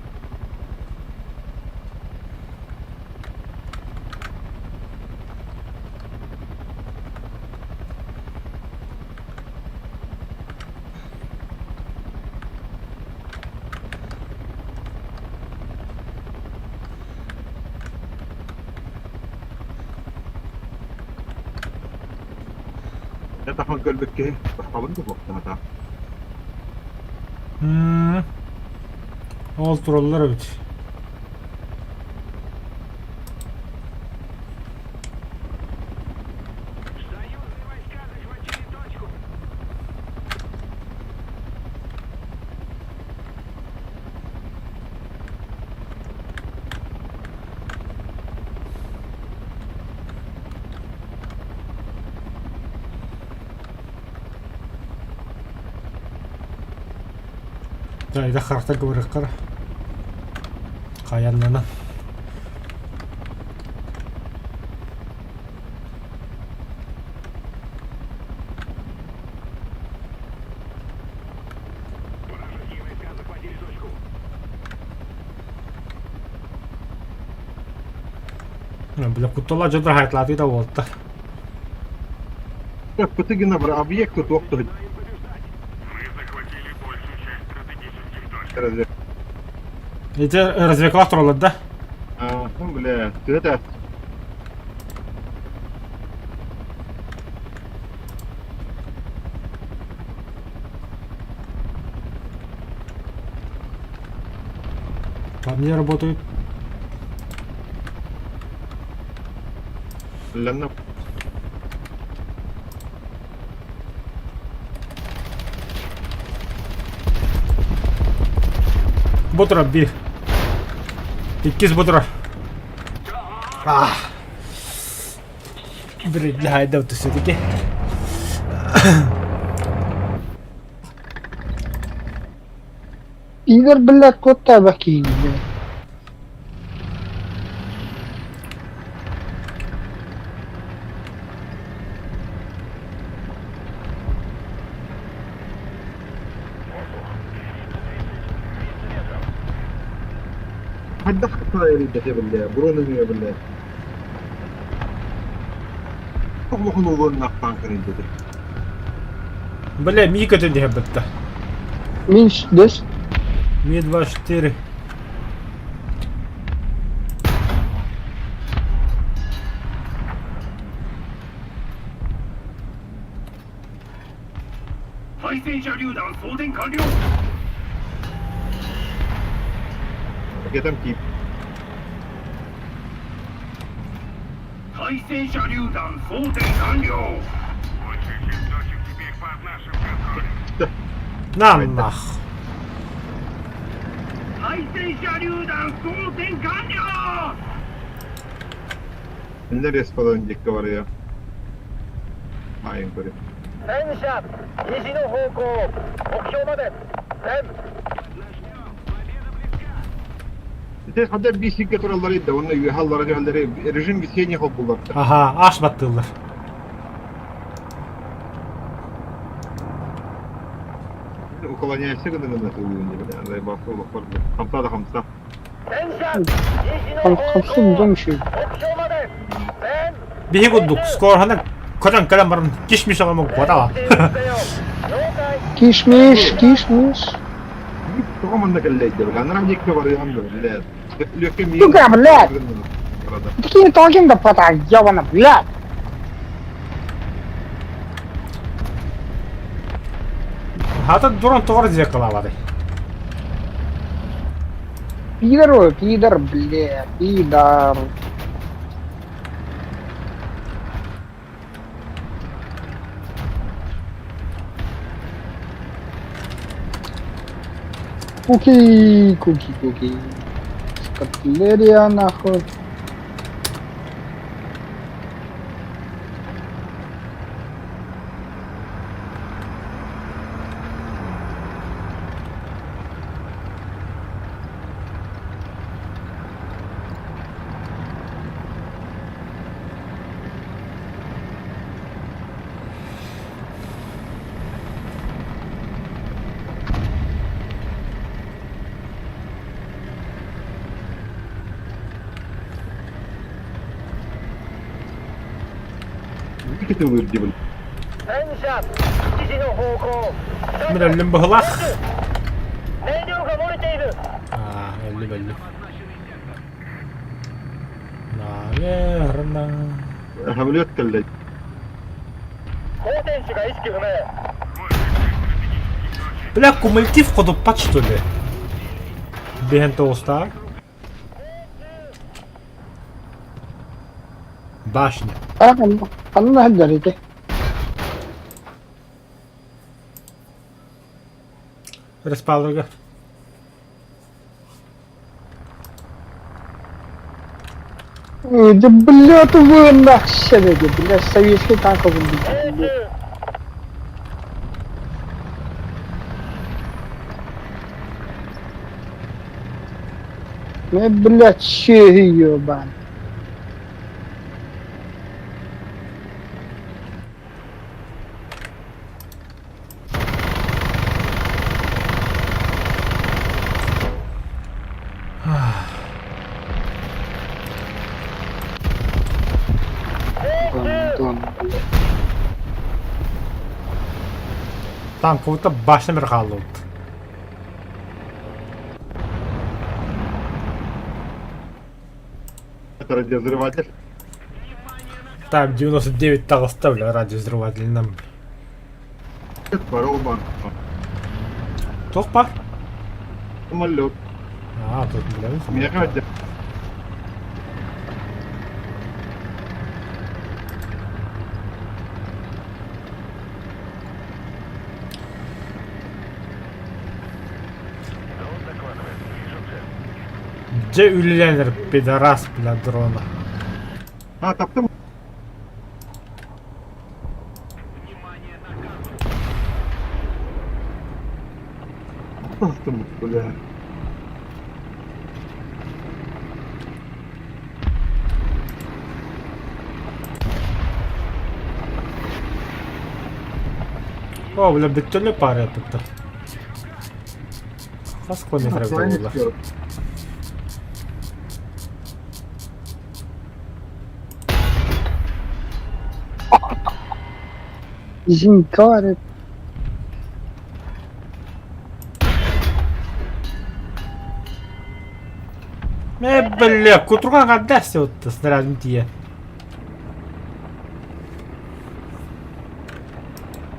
انت حن قلبك كيف تحاول وقتها All trolllar evet. إذا خرجت قبل القرى خيالنا بلا كنت الله جدر هيطلع في دوالته كنت تجي نبر объект وقته إذا развлекла троллот, да? Ну, бля, ты это... По мне работают. لأنه Бутра bir. İkiz butра. Birinci hayda ötesi. Игорь, блядь, кота бакинь, блядь. حد خطا يريد بالله برونو بالله Тоглохун улууннаах танкын индеди. Бля, Мика ты не хебетта. Минус 10. Ми-24. Кетем тип. 対戦車榴弾装填完了。 На нах. 対戦車榴弾装填完了。 Neresi falan inecekti var ya. Aynen böyle. 戦車西の方向目標まで10 Те kadar bir şirket oralarıydı. Onun halları rejim bir şey yok bunlar. Ага, аш баттылар. Уклоняешься, когда на это увидели. Дай баху, баху. Хамса да хамса. 戦車西の方 Хамсın 向 dönüşü. 目標まで 비히고둑 스코어 하나 그냥 그냥 말은 기시미셔가 뭐 보다. 10 了解 Kişmiş, kişmiş. Только он накалять, да. Она нам никто говорит, блядь. Легкий мир. Сука, блядь. Такие толкин да пота, ёбана, блядь. Хата дуран товар зеркала вады. Пидор, ой, пидор, блядь, пидор. Куки, куки, куки. Котлерия нахуй. İki tane vurdu bunu. 戦車西の方向 من اللي 燃料が漏れている 아, 엘리 벨리. 나게르나. Hamiliyat kallet. 後天使が意識不明 Бля, кумулятив ходопад что ли? Бехен толста. Башня. Ano na dito? Респаунерга. Да, блядь, вы нахуй, блядь, советский танк убил. 命中 Ну, блядь, че ёбан. Гандон, блядь. Танковый-то башня мерхалут. Это радиовзрыватель. Так, 99 так оставлю радиовзрыватель нам. Это паролбан. Кто впар? Самолет. А, тут, блядь. Меня хотят. Где Юлианер, пидорас, бля, дрона? А, таптым. Таптым, бля. О, бля, биттелі пари тут. Хаsko не треба було. Жінкари. Бля, к утру как отдастся вот снарядом тебе.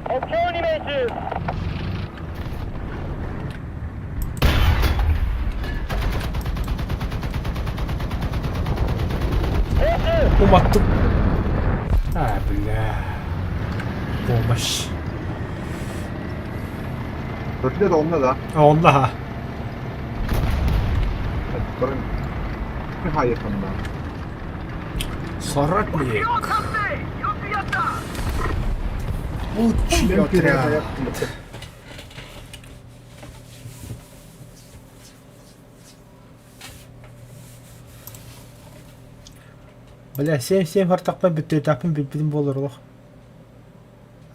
目標に命中。命中。 Уматтım. Ha bля. Bomboş. Kötüde de onda da. Ha onda ha. Çocukların nihayetinde. Sarrak mı yek? よくやった Uçuyor Ben pireye tren. yaptım. Бля, 7 хартақпен бүтээ тапын бибидин болорлох.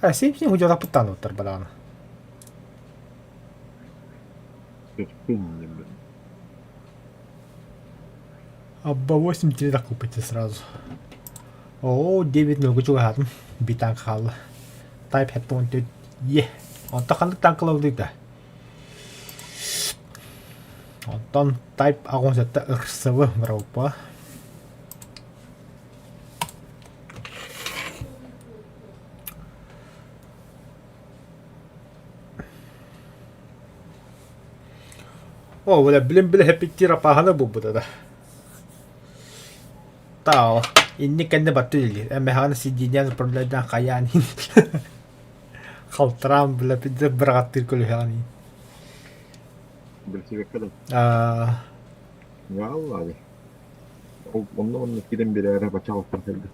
А 7 хужаалақ буттаан утар балаана. Çocuksun ben. Абба 8 тиридақ купите сразу. Оо, 9 нөгөө чуга хатан. Би танк хаалла. Type headphone төд. Е. Онто хандаг танклаудаг да. Онтон type агуусатта ирсэвэ мраупа. Оо, вала билэн хэппиттира пахана буббуда да. Tao, ini kan na batuili. Mehan si Jinyan problema kayanin. Kaltram bla pidde bıraktır kulühani. Birisi bakalım. Ah, Vallahi. Onunla giden bir araba çalıp geldi.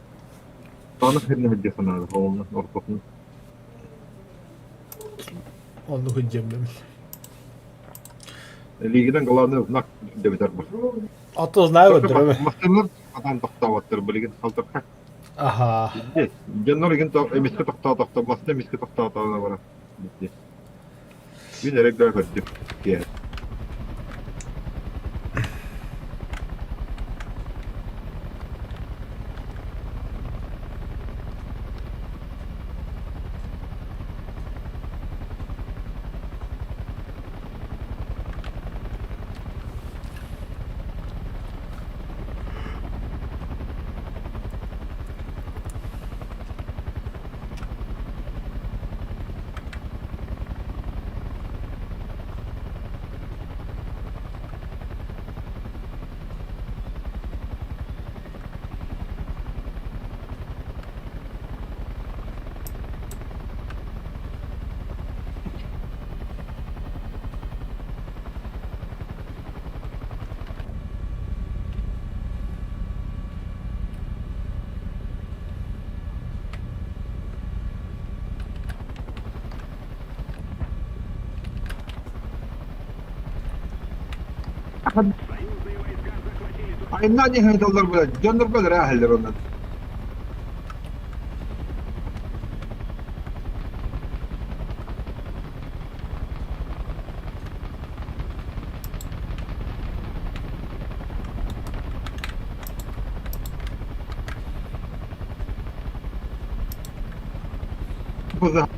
Tanık birine hüccesini aldı. Onunla ortasını. onu hüccem demiş. Ligiden kalanı nak devitar bu. 30 ne öldürüyor? Masterlar adam taktavattır. Bilgin kaltır kak. Aha. Bitti. Canlar ligin miski takta. Master miski takta var. Bitti. Bir de regler verdim. Diğer. Ay ne haydalar böyle. Canlar böyle rahaller onlar. Bu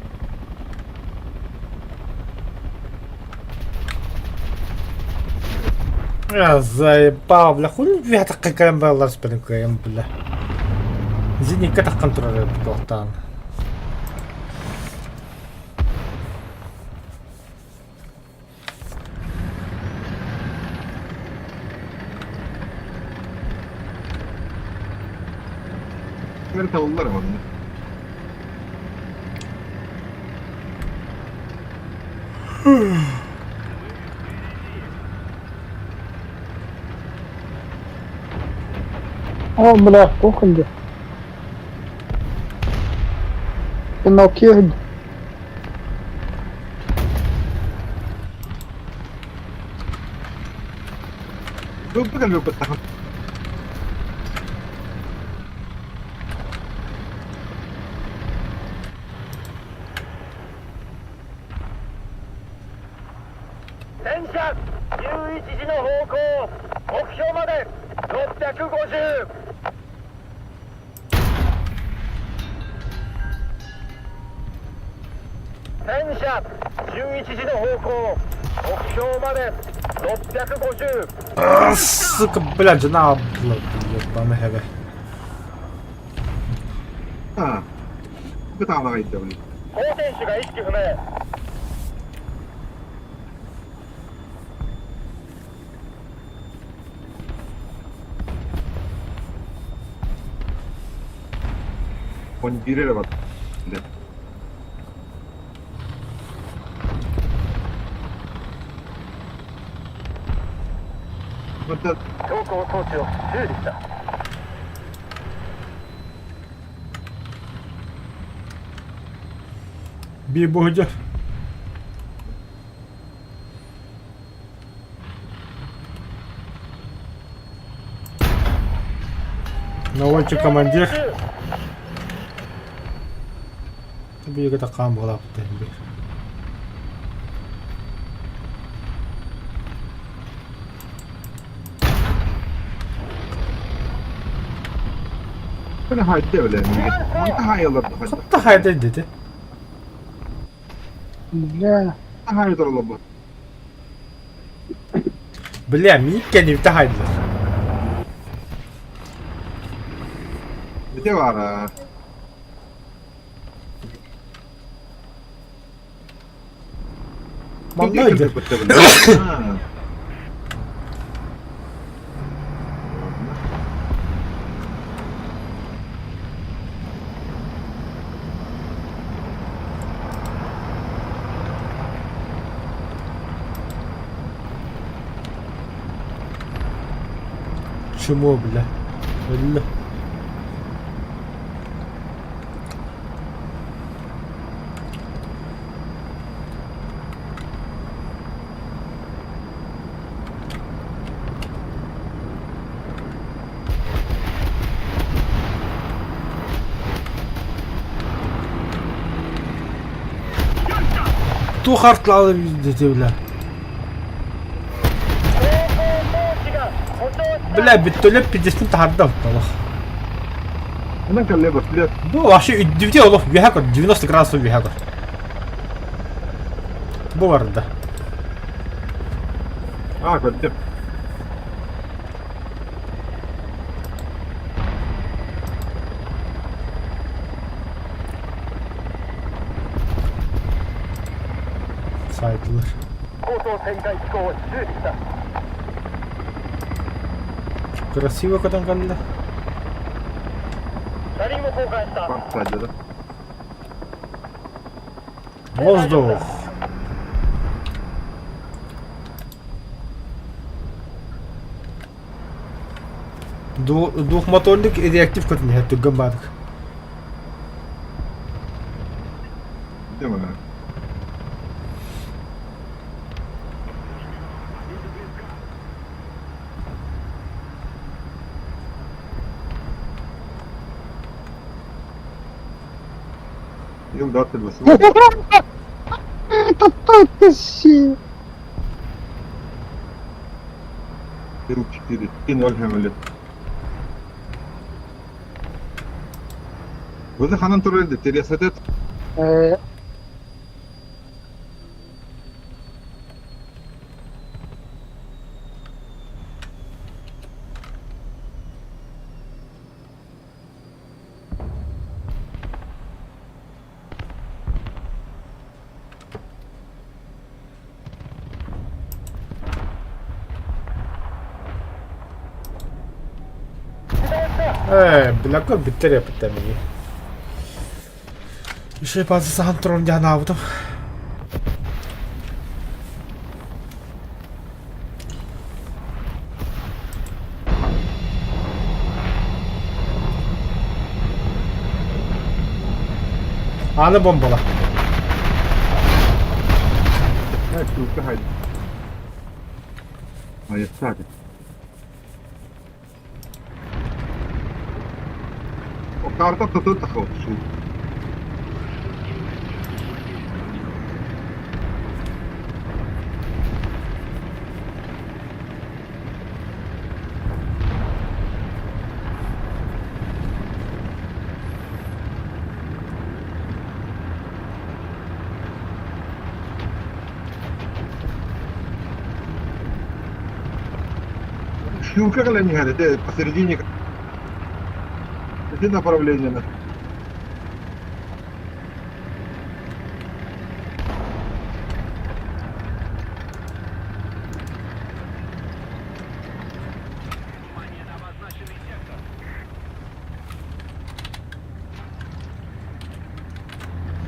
Я заебал, бля, хули я так какая была спинкаем, бля. Зини ката контролер потан. böyle tavırlar var. О, бля, кухонья. Пиноккио. Bu kadar yok takım.戦車11時の方向目標まで650。戦車11時の方向目標まで650 Сука, блядь, жена облила, ебаный хэвэ. Ha. Bu tamamen gitti bunu. 好選手が意識不明 Он birine bak. Ne? Hatta 走行装置を修理した Bir boyunca. Наводчик командир. Bir kita kamu lah tembik. böyle haydi öyle. Daha iyi olurdu. Hatta haydi dedi. Бля, Daha iyi olurdu. Бля, Микки не haydi. Bir de var ha. Mandaydı. Ha. Чему, бля? Бля. Ту хартladı dedi bile. 装置が故障 Bля, bütünlük pidesini tahadda отдала. Hemen kaleye bak. Bir de Bu вообще удивительно, Олаф, вихакор, 90 градусов вихакор. Bu arada. ha gördüm. Saydılar. 高等旋回機構を修理した Красиво катанганdı. 車輪も交換した Bak sadece de. Воздух. Двухмоторник и реактив katını tüggünmadık. Değil mi lan? Yıl 4 yıl basın. это тащи. Yıl 4. Yıl 0 hemen. Özü hanım turuldu. Teriyasatet. Блядь, биттерия питтемеги. Еще и пазы хантрон я на аутом. Anı bombala. Evet, çocuklar haydi. Hayır, sadece. O karta tutup takıldı şu. Ссылка коли не гадит, посередине. Это направление на.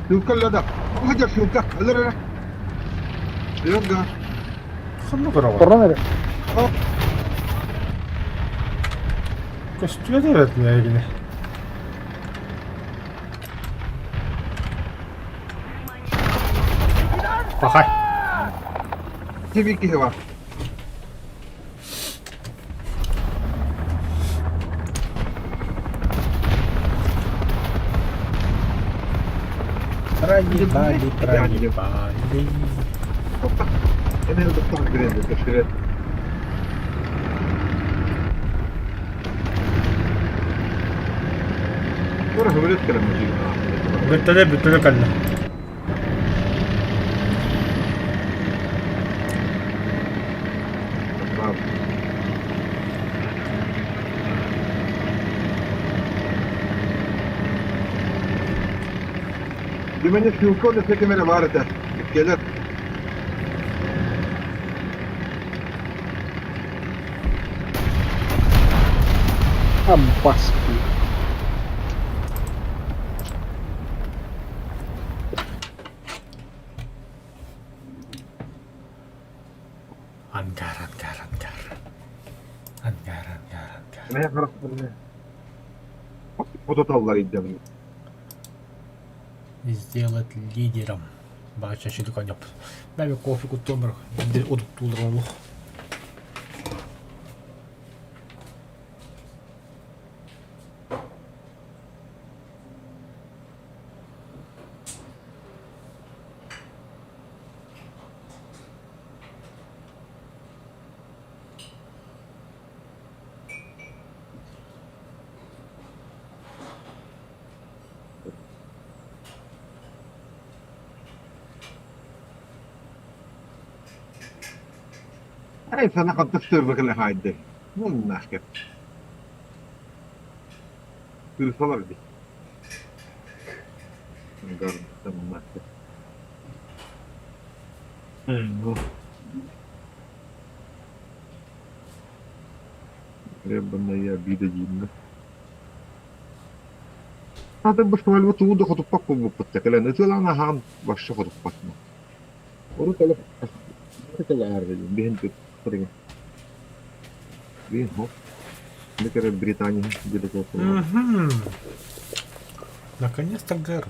Ссылка ляда. Уходи, ссылка. Ля-ля-ля. Ля-ля. Hanno korava. Korra Kas työ teevät midagi? Pahai. Hyvinkin hyvä. Проебали. Totta. En ota tähän grendet, jos se Turha me lyttelemme siinä. Byttele kalla. Du menar fjolkål, det tycker jag var det. Skelet. Ambaski. Angar. Ne harrastaa ne. Fototallar iddiamıyor. Сделать лидером. Бача ще до коня. Дай кофе томер. Де одутулролу. Ei sana kan tastur kyllä haide. Mun näske. Kyllä salardi. Garda mun näske. No. Ребана я бідодінна. А ти б що вальво туди ходу паку випадка, не тіла наган, ваше ходу патно. Орутало. Orutalo ääriin, mihin nyt kuitenkin. Viho. Mikä on Britannia, mitä tuolla? Наконец-то Гэр.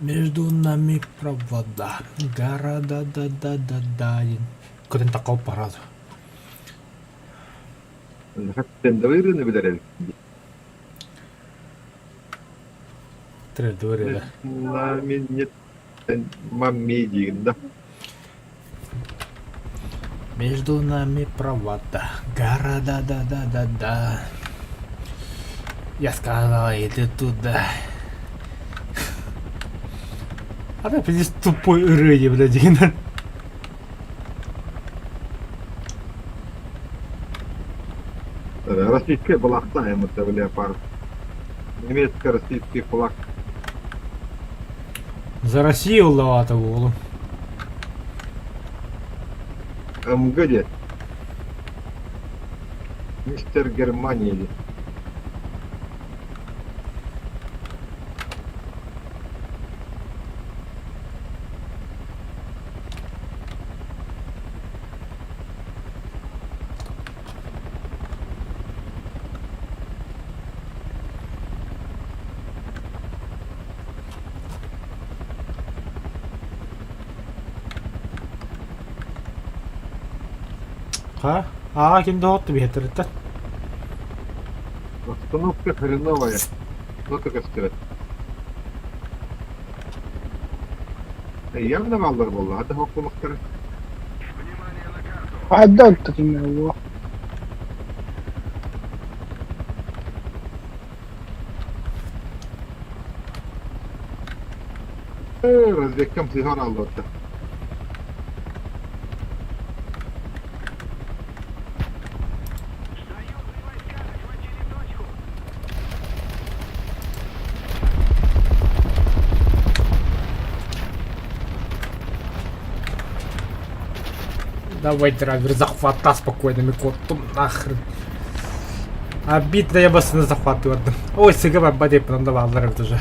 Между нами провода. Города, да. Kuten kaupparata. Sitten toirin pitää. Трендурила. Нами нет мамеди, да. Между нами провода. Города, да. Я сказала, иди туда. А ты опять тупой рыди, блядь. Российская была ставим это в леопард. Немецко-российский флаг. За Россию ловато волу. МГД. Мистер Германии. Ha? Kimde hottu bir heterittä? Остановка хреновая. Ну как сказать. Явно валдар было, а того кулактары. عدلت الموضوع. Разведкам сигар алды. Давай драйвер, захвата спокойно, котом нахрен. Обидно, я вас не захватываю. Ой, сега бъде продавал дървото же.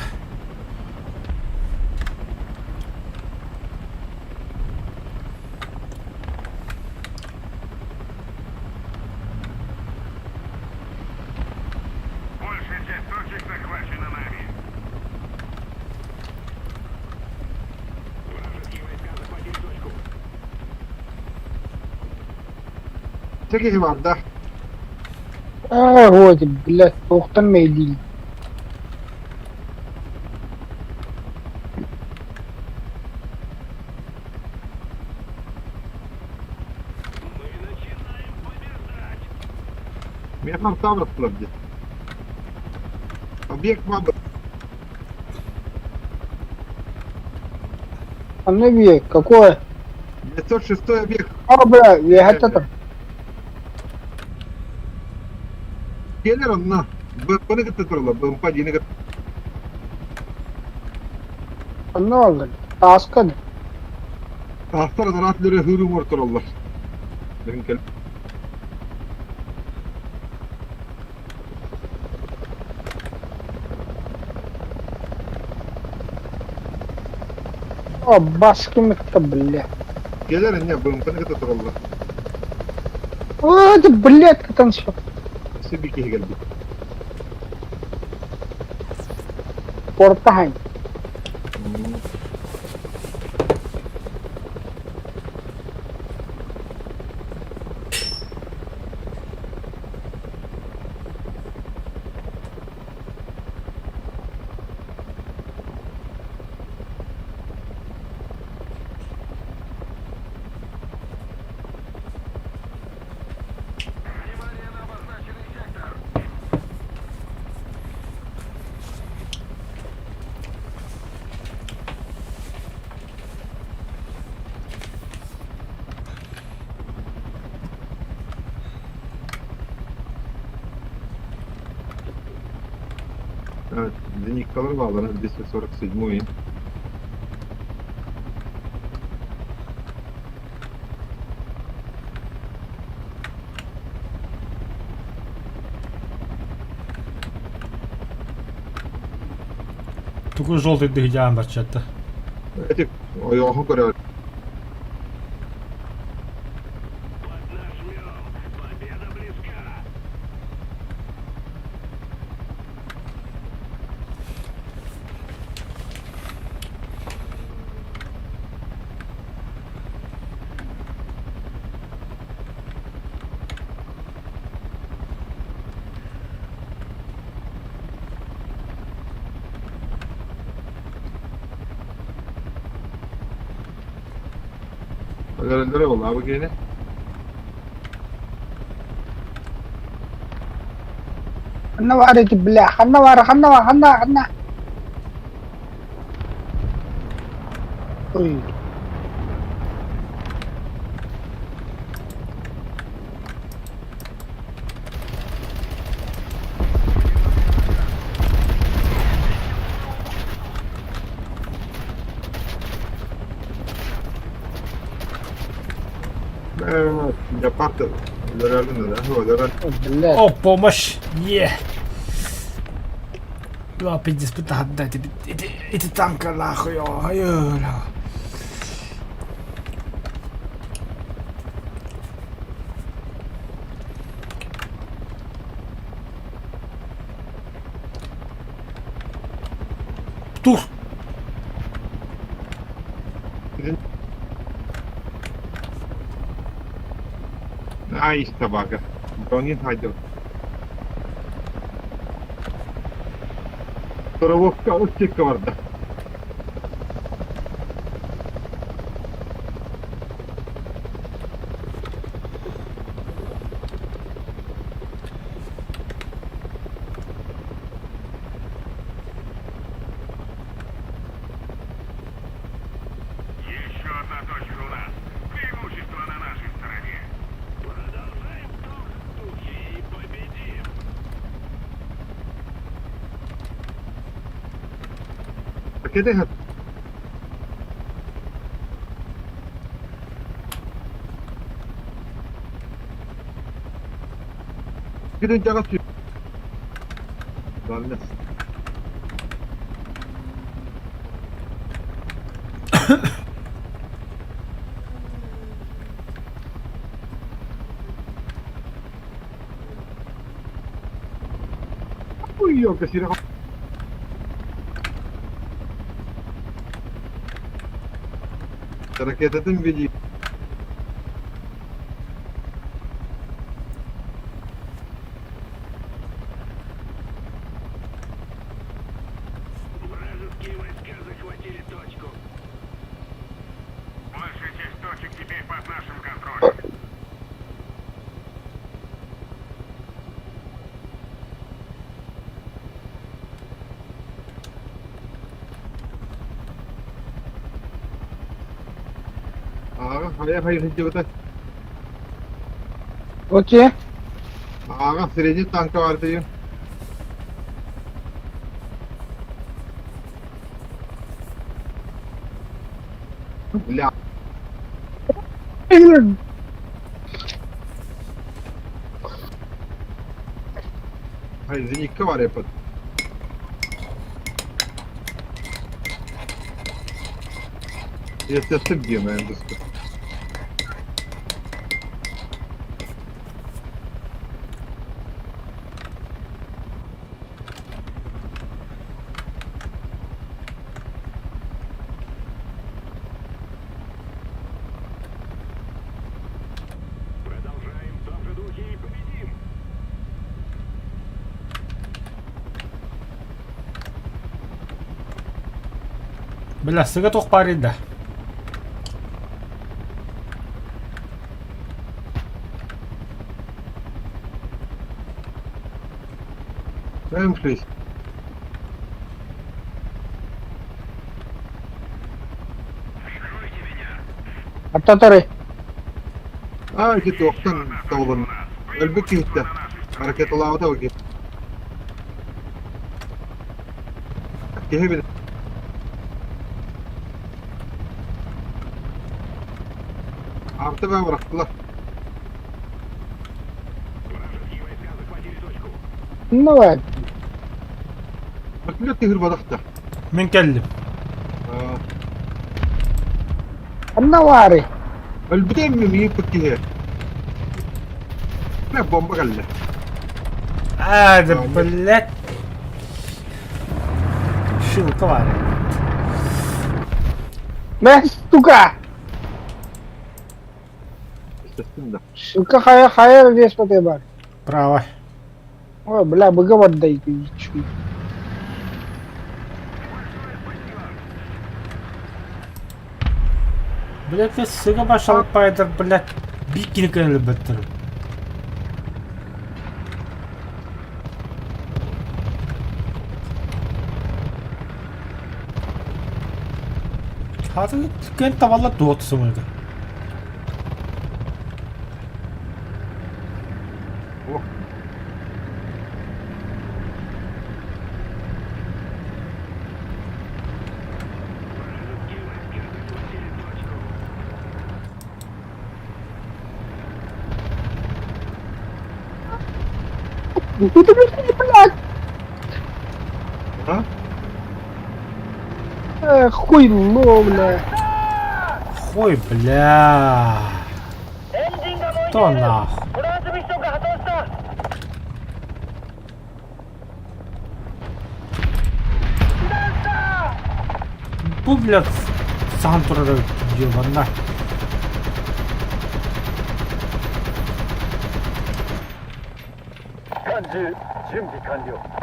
Большая часть точек захвачена нами. Вражеские войска захватили точку. Çekil var da. Господи, блядь, тоқтамай дейді. Мы начинаем побеждать. Мехам там расплавде. Объект мабы. А ну век, какое? 906 объект. А, бля, я это. Gelir onunla. Bana gittirirler. Ben padine git. Ne oldu? Taskın. Tahtar da rahatları hürüm ortarlar. Benim kel. О, баскимикта, бля. Gelir ne? Ben bana gittirirler. О, да, блядь, ты там все. Sibiki geldi. Портахань. Внимание на обозначенный сектор. Evet. Zenikkaları bağlanan 247 oyun. Такой желтый дыгдян что-то. Этих ayağı kadar. Поднажмем. Победа близка. Öğrencilere vallahi bu gene. Хана варите, бля, хана вара, хана. Ой. Evet. Yapar da. Öğrencilere ne? Öğrencilere. Ой, блядь. О, помощь! Е! Ну, опять диспута отдать. Эти танка нахуй, ой, Тур! Ay işte bak. Bronyin haydi. Корововка оттика vardı. Еще одна точка у нас. Преимущество на нашей стороне. Продолжаем в том же духе и победим. Kede hat. Gidin caga suyu. Dalmaz. Uyuyor kesire. Hareket edin bir Вражеские войска захватили точку. Большая часть точек теперь под нашим контролем. Ага, hayır hıcıvıda. Окей. Ага, среди танка vardı ya. Ля. Hayır, zinikka var yapın. Естественно, где моя доска? Продолжаем в том же духе и победим. Бля, сега толкова пари да. М6. Прикройте меня. Аттатары. Git yoktan davulun. Elbette gitti. Hareket olağı da o git. Gehe Artı ben bıraktılar. Вражеские войска захватили точку. Ну ладно. Bak millet de hırbadak da. Мен келдим. النواري. Elbette mi yiyip gehe. Ne bomba geldi. Hadi блядь. Шилка варя. Да, сука. İstesin de. Сука, хая здесь вот ебать. Право. Ой, бля, выговор дай ты. чуть. Блядь, я сега башалып пайдыр, блядь. Биккини көнілі біттірім. Hazır tüken tavalla doğutsun öyle. Oh. Вражеские войска захватили точку. Блядь. Ha? Хуйло, бля. Хуй, бля. エンジンが燃えている То нахуй. トランスミッションが破損した Bu блядь, Сантрада ебана. 艦銃準備完了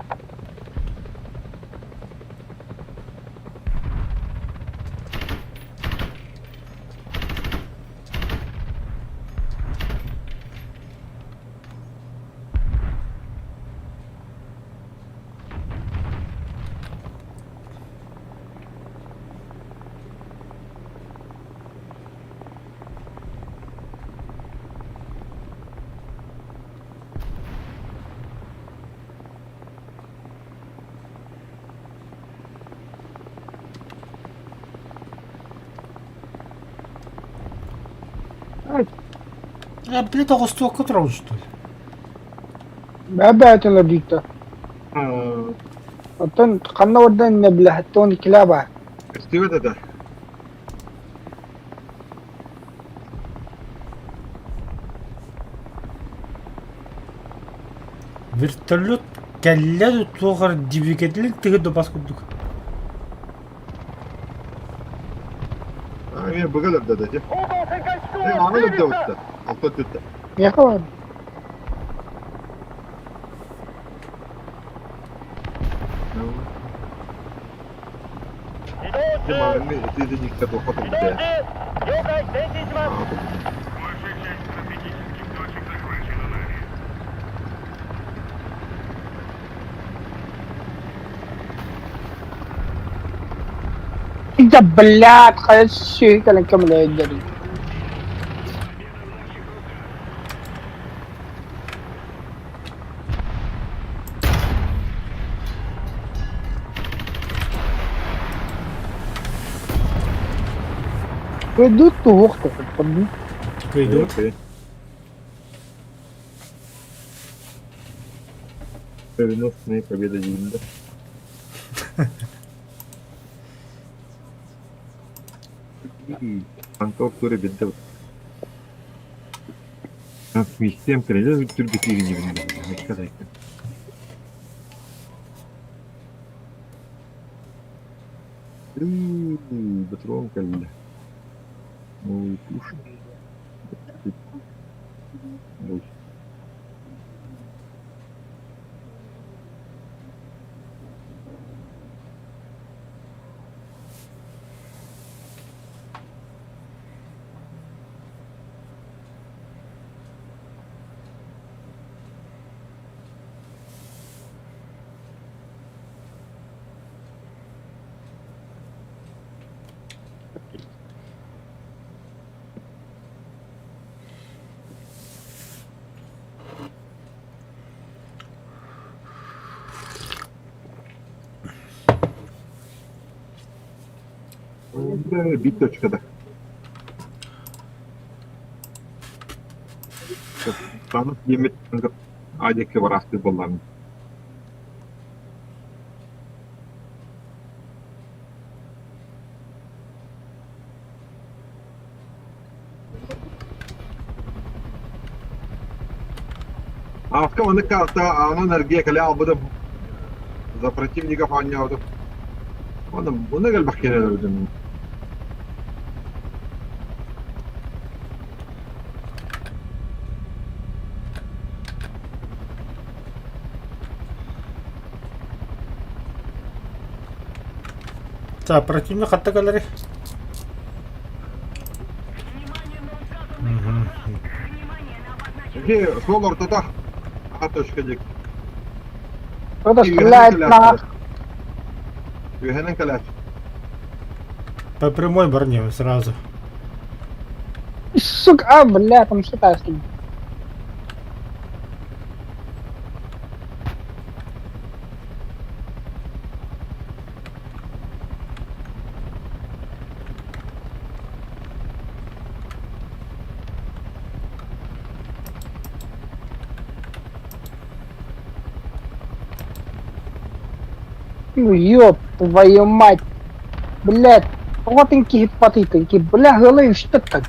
Блядь, того столько трон, что ли? بعبعت لديكتا آه. أتن قلنا ودن نبله التوني كلابها استوى ده. Вертолет кәлләд тоғыр двигателін тігіді бас күрдік. Я بقلب ده جه. U-boats engaged storm. ايه عملوا Ready, ده sir. وده. الخط ده. يا خوان移動 ما 中 غني تيجي يكتب الخط 移動中 ده. 了解前進します Большая часть стратегических точек захвачена нами. إذا بلات خلاص شيء كان كمل يدري ودوت وقتك الفضل Кайдут. Окей. Переносная победа Динда. Антон Туре бедда. Систем крылья турбитири не видно. Не сказать. Батрон калля. Ну, пуши. Ой. Да, биточка, да. Tanıt yemek adeki var aslında bunların. А в кого карта, она энергия каля буду за противников аняду. Он قلب حكينا له Так, противник атакалары. Где снова ортада? А точка дик. هذا طلعت مع Юхенен каляч. По прямой броне сразу. السوق بلات مش تاسم ёб твою мать блять вот инки гепатитинки бля голы что так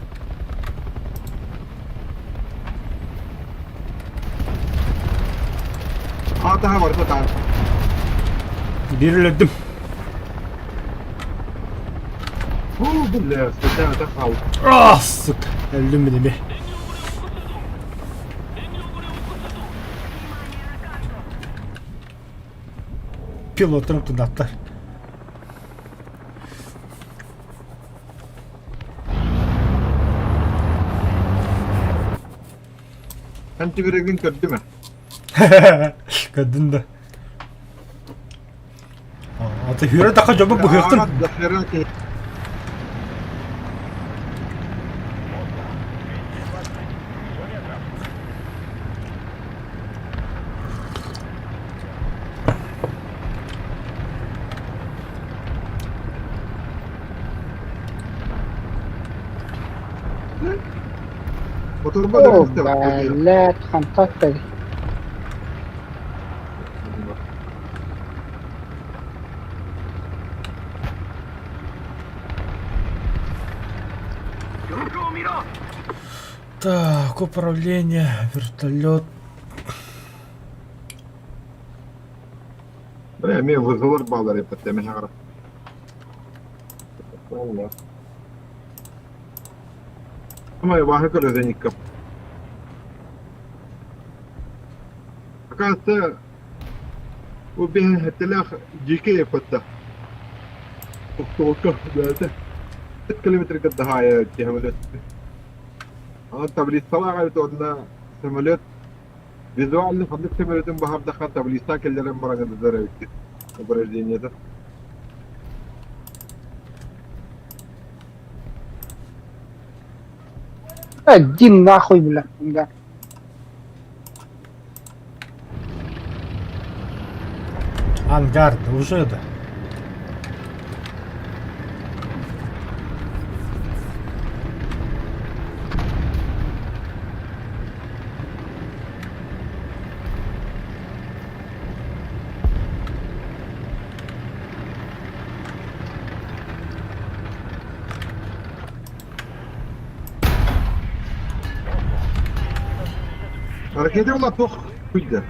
Ataha var da. Birledim. بالله استنى تخاو. Ah sık. Öldüm bir de bir. Pilotunu tınlattılar. Anti viragin kötü mü? Kadın da. Ata hüre taka coba bu hıhtın. Dahirati. Motor اوه بدل بلات خنطتك Так, управление, вертолет. Мен вызылар балар епет, эме хагара. Allah. Ama vahı kadar ödenik kap. Fakat o bir hatta jike yapıtta. Otoka böyle. 6 kilometre قد هاي تهملت. أنا تبليس طلع على تودنا سملت. فيزوال اللي خدت سملت بحب دخل تبليسا كل جرم مرة قد زرعت. وبرج دينيا ده. Иди нахуй, бля. Да. Ангар, уже да. Hareketi ulan tok. Kuydu.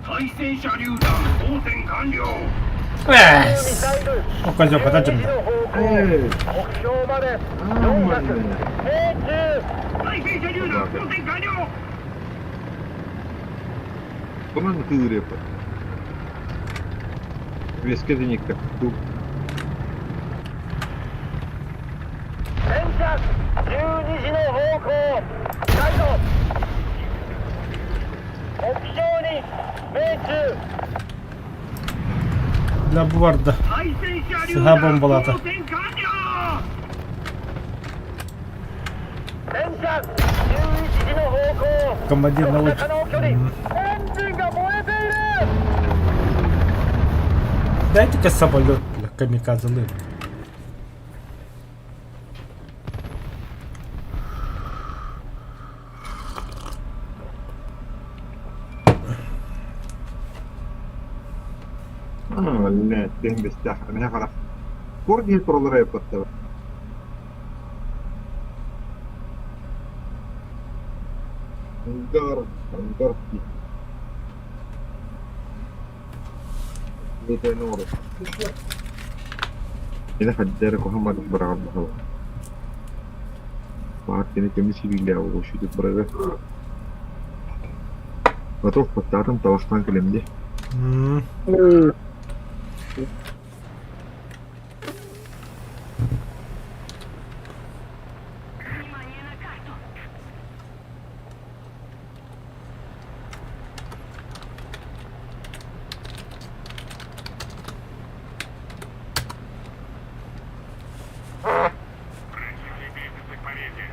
対戦車榴弾当選完了。ミ Eee, サイル Okazja 12 badać 時 da. の方向 Eee. 目標まで Aman 400 ne. 命中対戦車榴弾当選完了。 Bunun hır yapı. Veske denik kap. Bu 戦車12時の方向ガイド目標に命中 Для bu arada 対戦車榴 Sıha 弾 bombaladı. 当選完了。戦車11時の方向 командир 可 научит. 能距離エンジンが燃えている Дайте-ка самолет, бля, камикадзе лым. لا تهم بستاح انا خلاص كوردي ترولر yapı. Hangar ki. Mete nor. Ina haddara ko hamad barab hawa. Baat kene kemisi billahi o şu de buraga. Готов подтарым тавашtan kelimdi. Прикрепитесь к победе.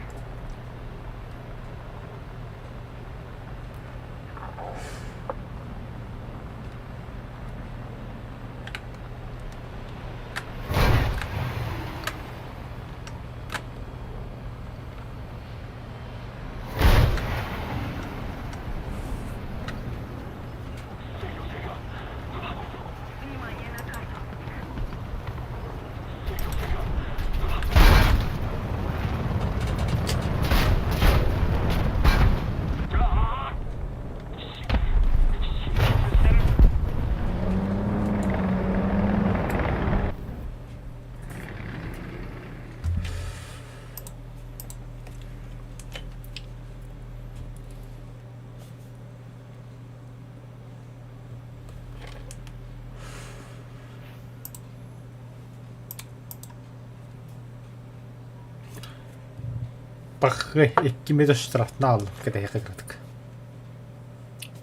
Пахы, 2 метр штрафны aldım. Kadeh kırdık.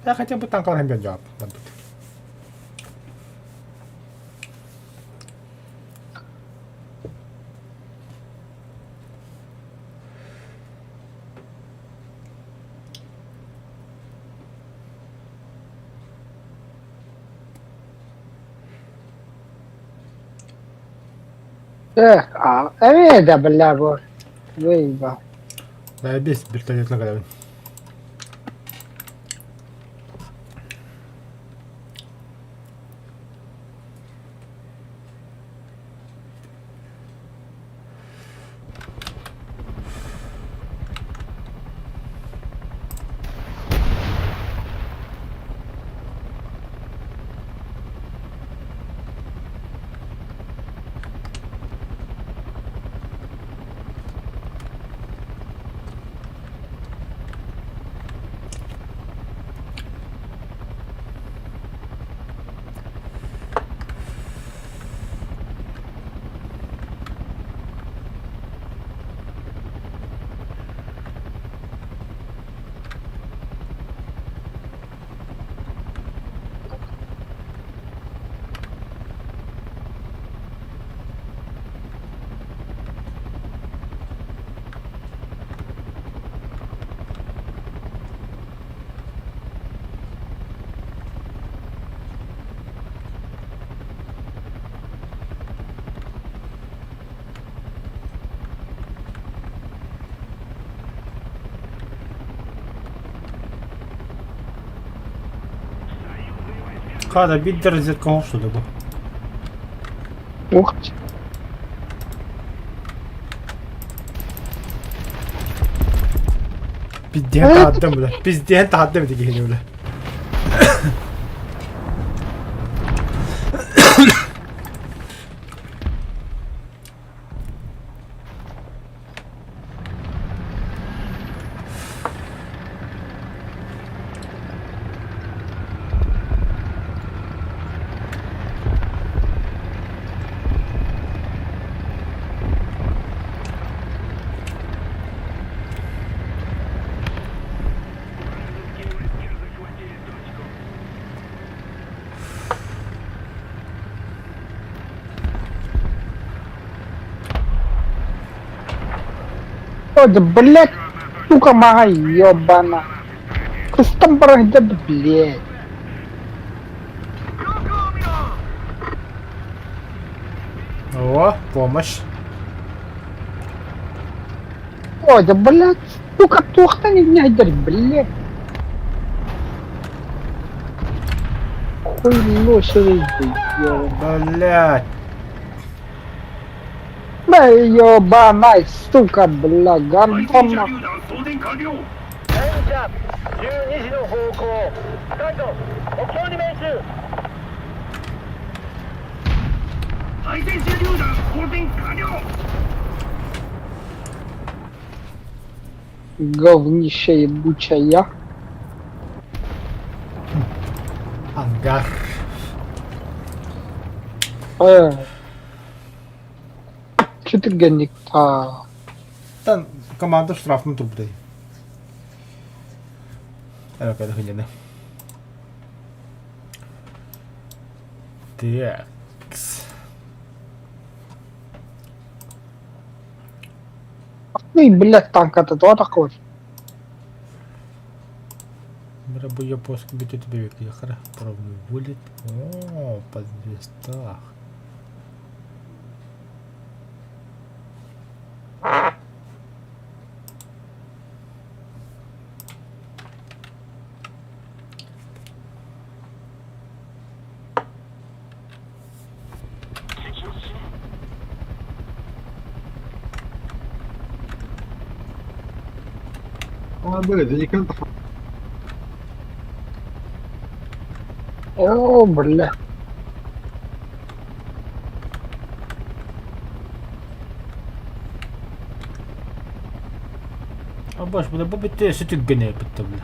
Ya хотя бы танкlar hem bir cevap. ايه ده بالله غريبة. Да, без вертолет на голове. هذا بيقدر يزركه صدقه. وقت بدي انت هدم له، بدي انت هدم تجي هنا ولا. блядь, сука моя ёбана. Кустом пройдет, блядь. О, помощь. Ой, да блядь, сука, тухтани нядер, блядь. Хуйло сюда, Блять. да ёбаная, сука, блядь, гандона. 送電完了。戦車12時の方向解除目標に命中対戦車榴弾送電完了。 Говнище ебучая. Ангар. Че ты гонник-то? Та команда штрафну труп дай. Какая-то хуйня. Такс. Ну и, блядь, танк-то то такой. Мирабу я поиск бить тебе век ехара. Пробую вылет. О, под звездах. блядь, я не контр. О, бля. Абаш, бля, бобите, что ты гоней под бля.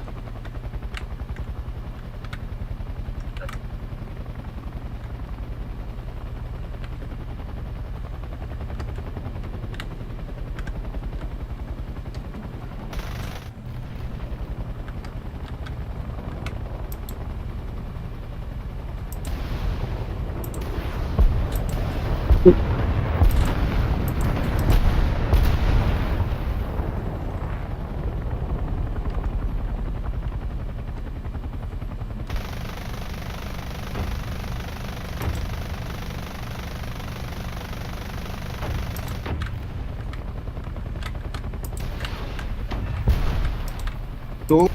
То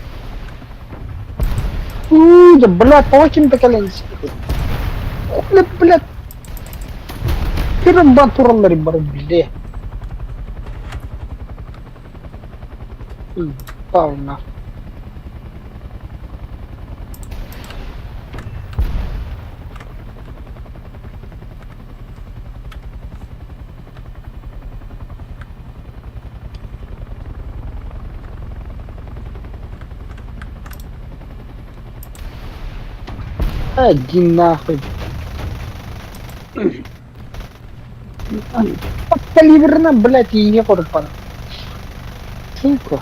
Да, блядь, очень поколенец. Блядь. Перебатуралар, блядь. Пауна. Иди нахуй. Калиберно, блядь, и не корпан. Сука.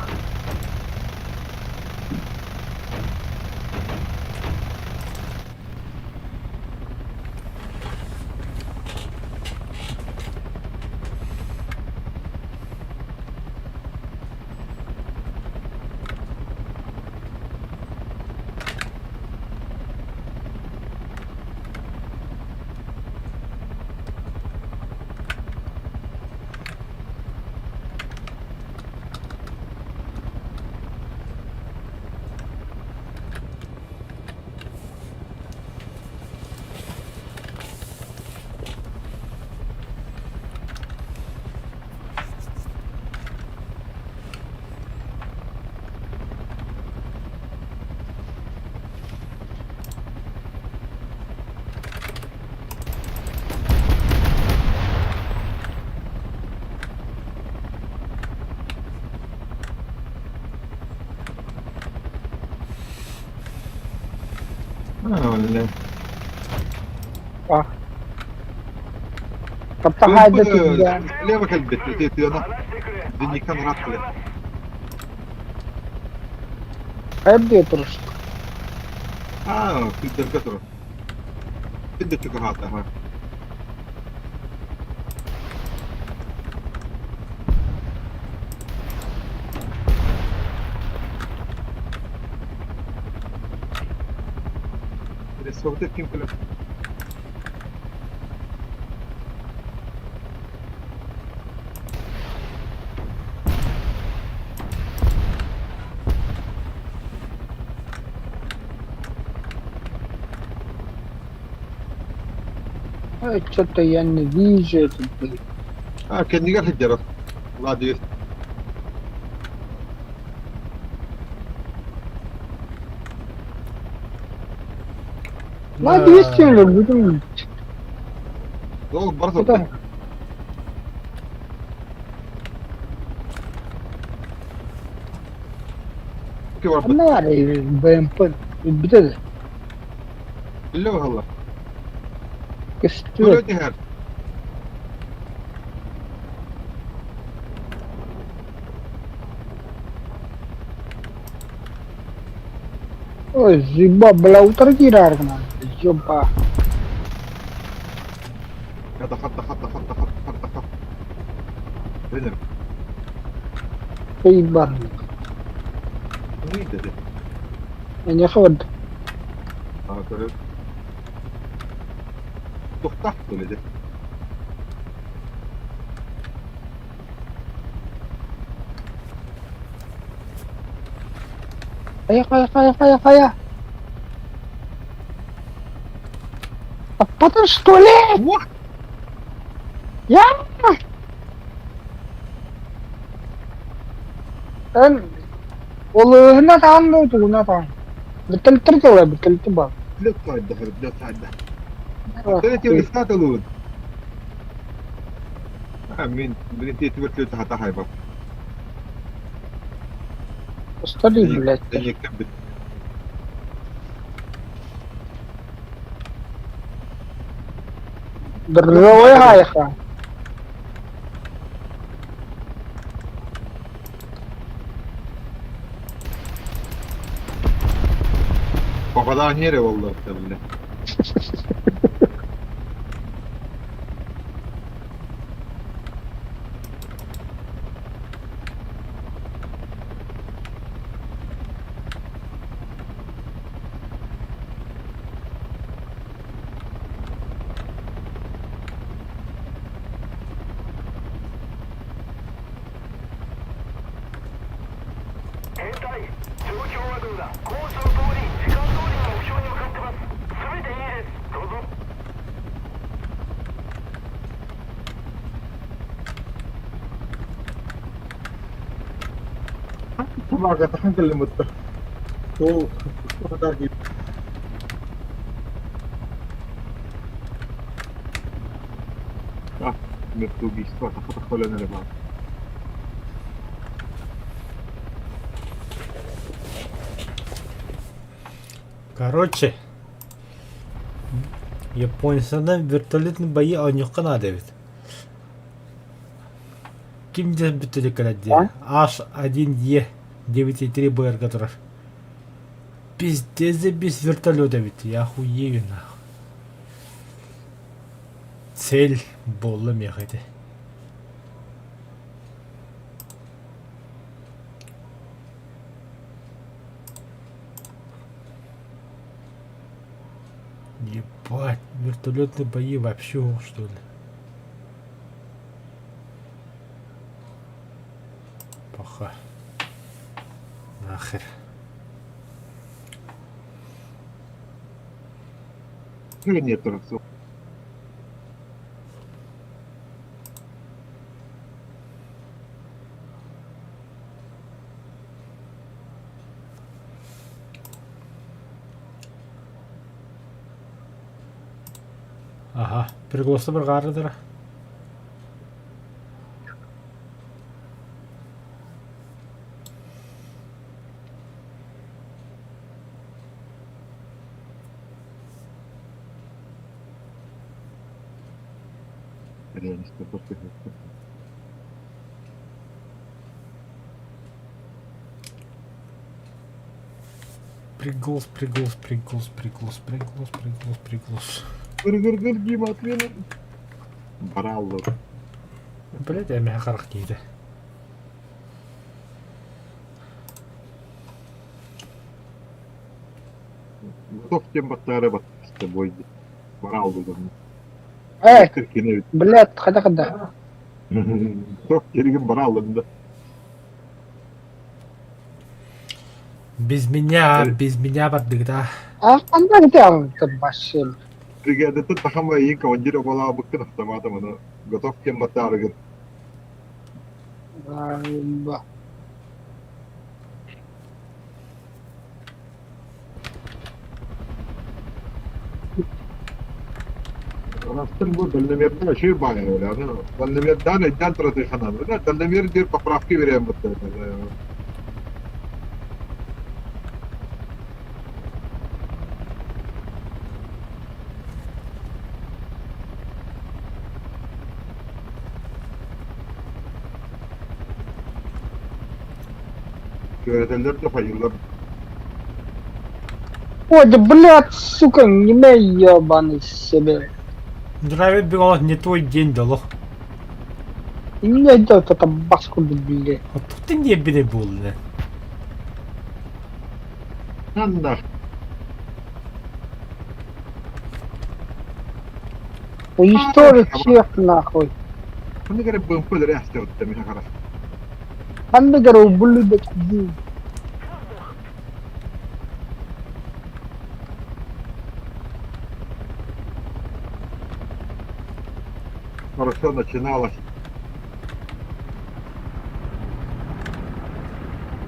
ولا اه. طب تحدث الجان. ليه ما كلبت انا الدنيا كان رحلة هيبدأ يطرش. في الكثرة في التكهاتها الصوتات يمكن شتى يعني دي جيت البيت. كان يقال الجرس الله دي ما دي يستين البدون. ضوء برضه كده. كيف ربط أنا يعني بينبل البدل إلا والله كستوت. كلوتي هاد الزباب لو ترجي راركنا الزباب هذا خط هنا في برد وين ده يعني يخد. كده تحت ولا ده خيا البطش تولي واه يا أن والله هنا تعمل هنا تعمل بتلترك ولا بتلتبا لا تصعد ده لا تصعد ده حطيتي ولا ساعة لود مين بنتي تبرت له تحت حيبة استري بلاد زي كبت بالرواية هاي خان وفضان هيري والله بالله طبعا تحنك اللي متفق هو تاجي مكتوب يسوع تخطف ولا انا بعد Короче, Япониядан вертолетный бои ойныққан Дэвид. Ким здесь вертолет когда H1E 9,3 БР, который пиздец без вертолета ведь, я охуею нахуй. Цель болла мехайте. Ебать, вертолетные бои вообще что ли? Поха. Нахер. нет торцов Ага, пригласи бір қарыдыр. хрень, что просто... Приглас, приглас, приглас, приглас, приглас, приглас, приглас. Гыр-гыр-гыр, Дима, ответ. Бараллы. Блять, я меня харах кейді. Готов тем баттары бат с тобой. Бараллы. Эй, Киркине блядь, хада-хада. Готов кирген бараллы. Без меня бардыгда. А қандай кетемін ты басшым? Бригада тут тахама и командира была быктын автоматом, но готов тем баттары. Растын bu Dallemir'de şey bayağı öyle. Dallemir'den edden tarafı kanan. Dallemir diyor paprafki vereyim bu tarafa. Öğretenler de hayırlar. Ой, да блядь, сука, не имей ебаный себе. Нравит было не твой день дало. И не идет это баску, блядь. Вот тут ты не бери был, да. Anda. Уничтожить всех нахуй. Bunu garip bu böyle reste öttü mi hakara. Ben de garip ублюдок иди. Хорошо начиналось.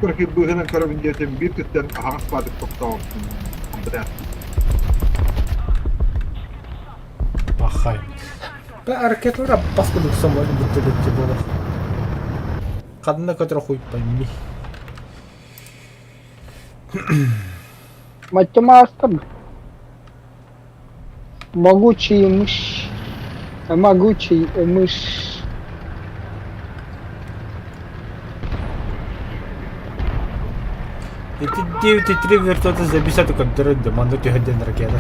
Короче, быгынан корабын жетем bir tütten ahas badık toptam. Bırak. Ахай. Бе әрекетлер басқыдық самолет бүттелетте болды. Қадына көтір қойып пойми. Математика. Могучий мышь. Могучий мышь. Эти 9,3 вертолеты за 50 контроль деманду тюгеден ракета.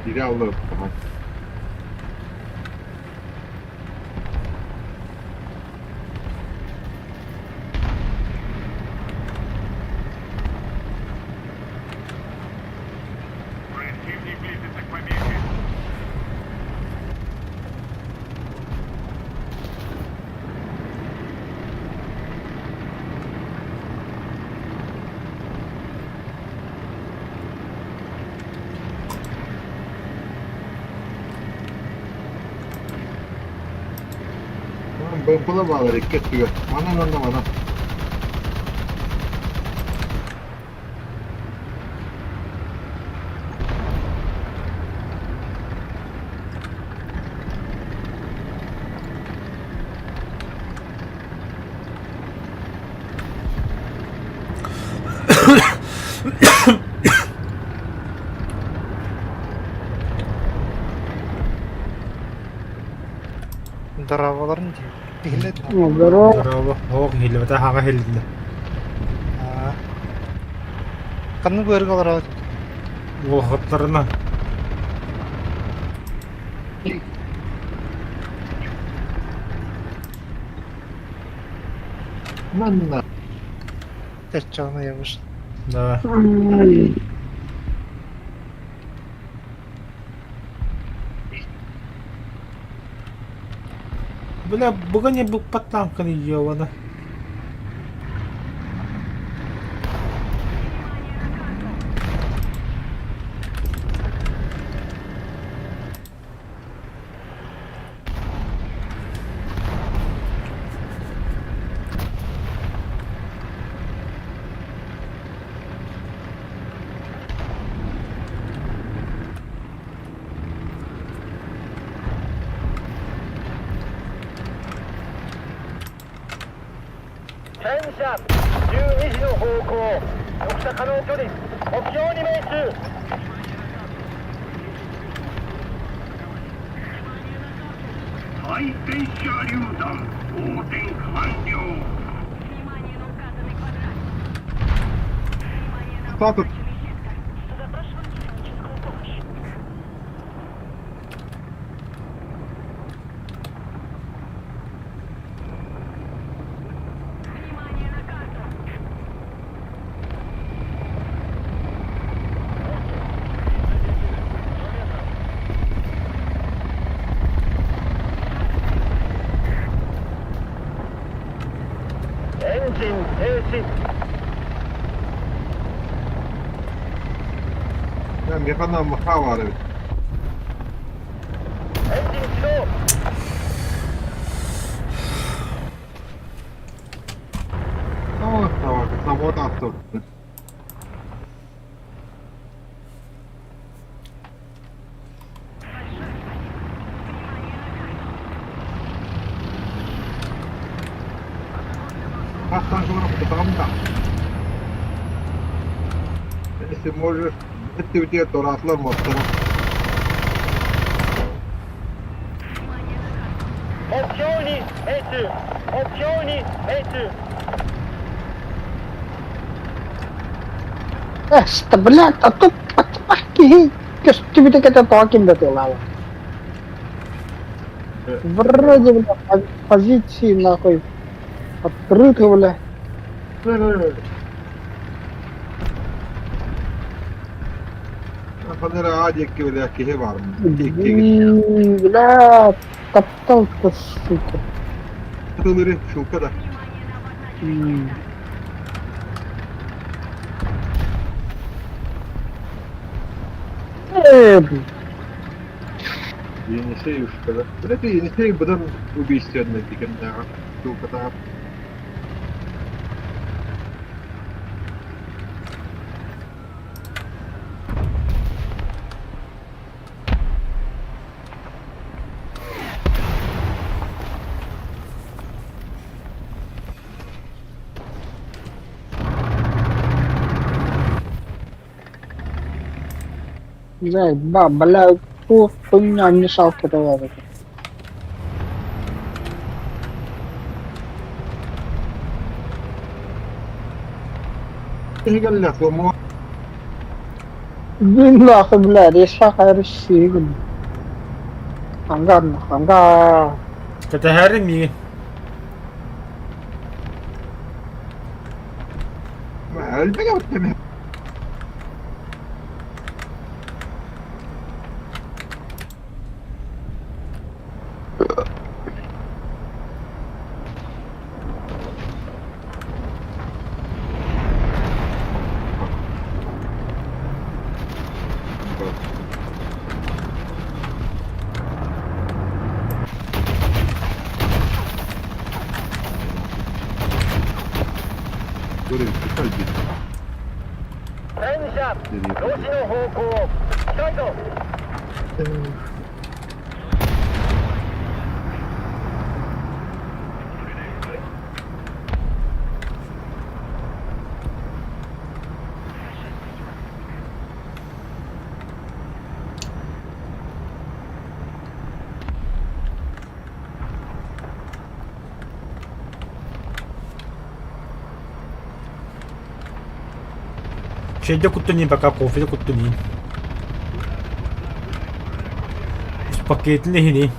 Biri aldı. Tamam. Противник близится к победе. Ben buna bağlı dikkat diyor. Anan anlamadan. Дарабаларын тиглээд. Здорово. Здорово. Оог хэлвэтэй хага хэлнэ. Канны бөргөлөр аваад Ол хотлорно. Nanna. тарч байгаа юм шүү. Да. Бля, бүгін не бұл паттанканы ебаны. 車12時の方向直射可能距離目標に命中対戦車榴弾横転完了。スタート。エンジン停止 มีข้าวนำมาเข้าอะไร エンジン起動 โอ้สวัสดีครับตัดสุดПосажу потомка. Если можешь, ты у тебя то расло монстра. 目標に命中目標に命中 блядь, а тут отпахи. Тебе так это толкин до тела. Вроде, блядь, позиции нахуй. Открыто, блядь. Фанера адики, блядь, кихевар. Блядь, топтал-то, сука. Тылыры, шука, да. Блядь. Енисей ушка, да. Блядь, Енисей будан убийственный, тикенда. Шука, да. Блядь, ту хуйня мешалка давай. ايه قال لك ومو Нахуй, блядь, я шахай России. Ханга. Tätä härmiä. ما البقى والتمام. Görüyor, güzel bir. 戦車路地の方向近いぞ Şeyde kutlanayım bak abi, kofede kutlanayım. Şu paketin nehini.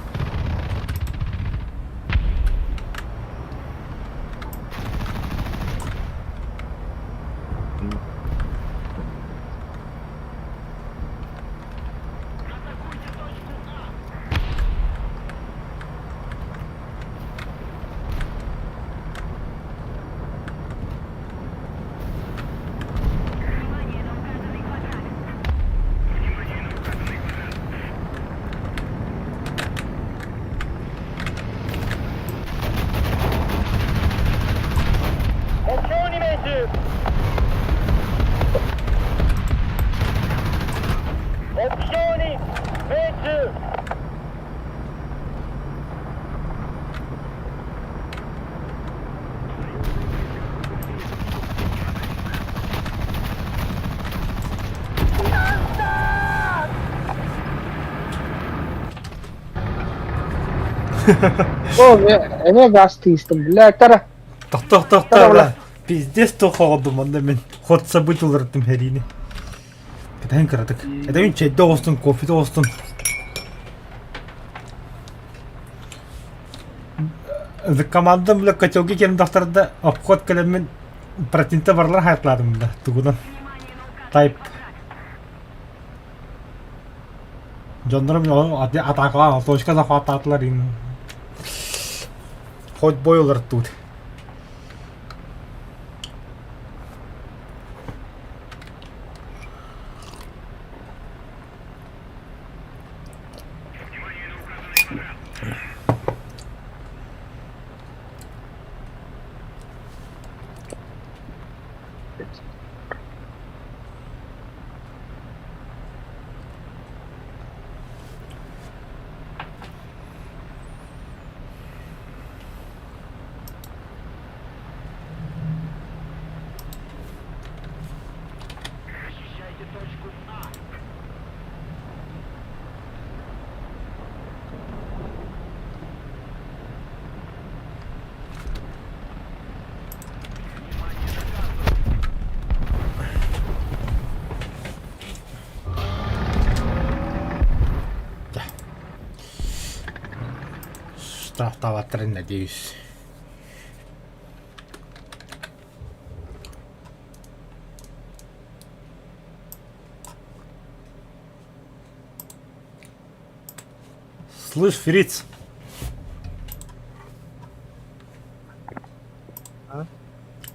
О, эне газ тиістім, блядь, тара. Тох. Пиздец тох олдум анда мен. Ход событиялар эттим херини. Кадан кырадык. Это мен чайда остун, кофеде остун. За командам биле котелге келим дактарда обход келемен проценті барлар хайытладым да тугудан. Тайп. Жандарм атакалан точка захвататылар ин. Хоть бой олар тут. Защищайте точку А. Штраф отряд, надеюсь. Слышь, фриц. А?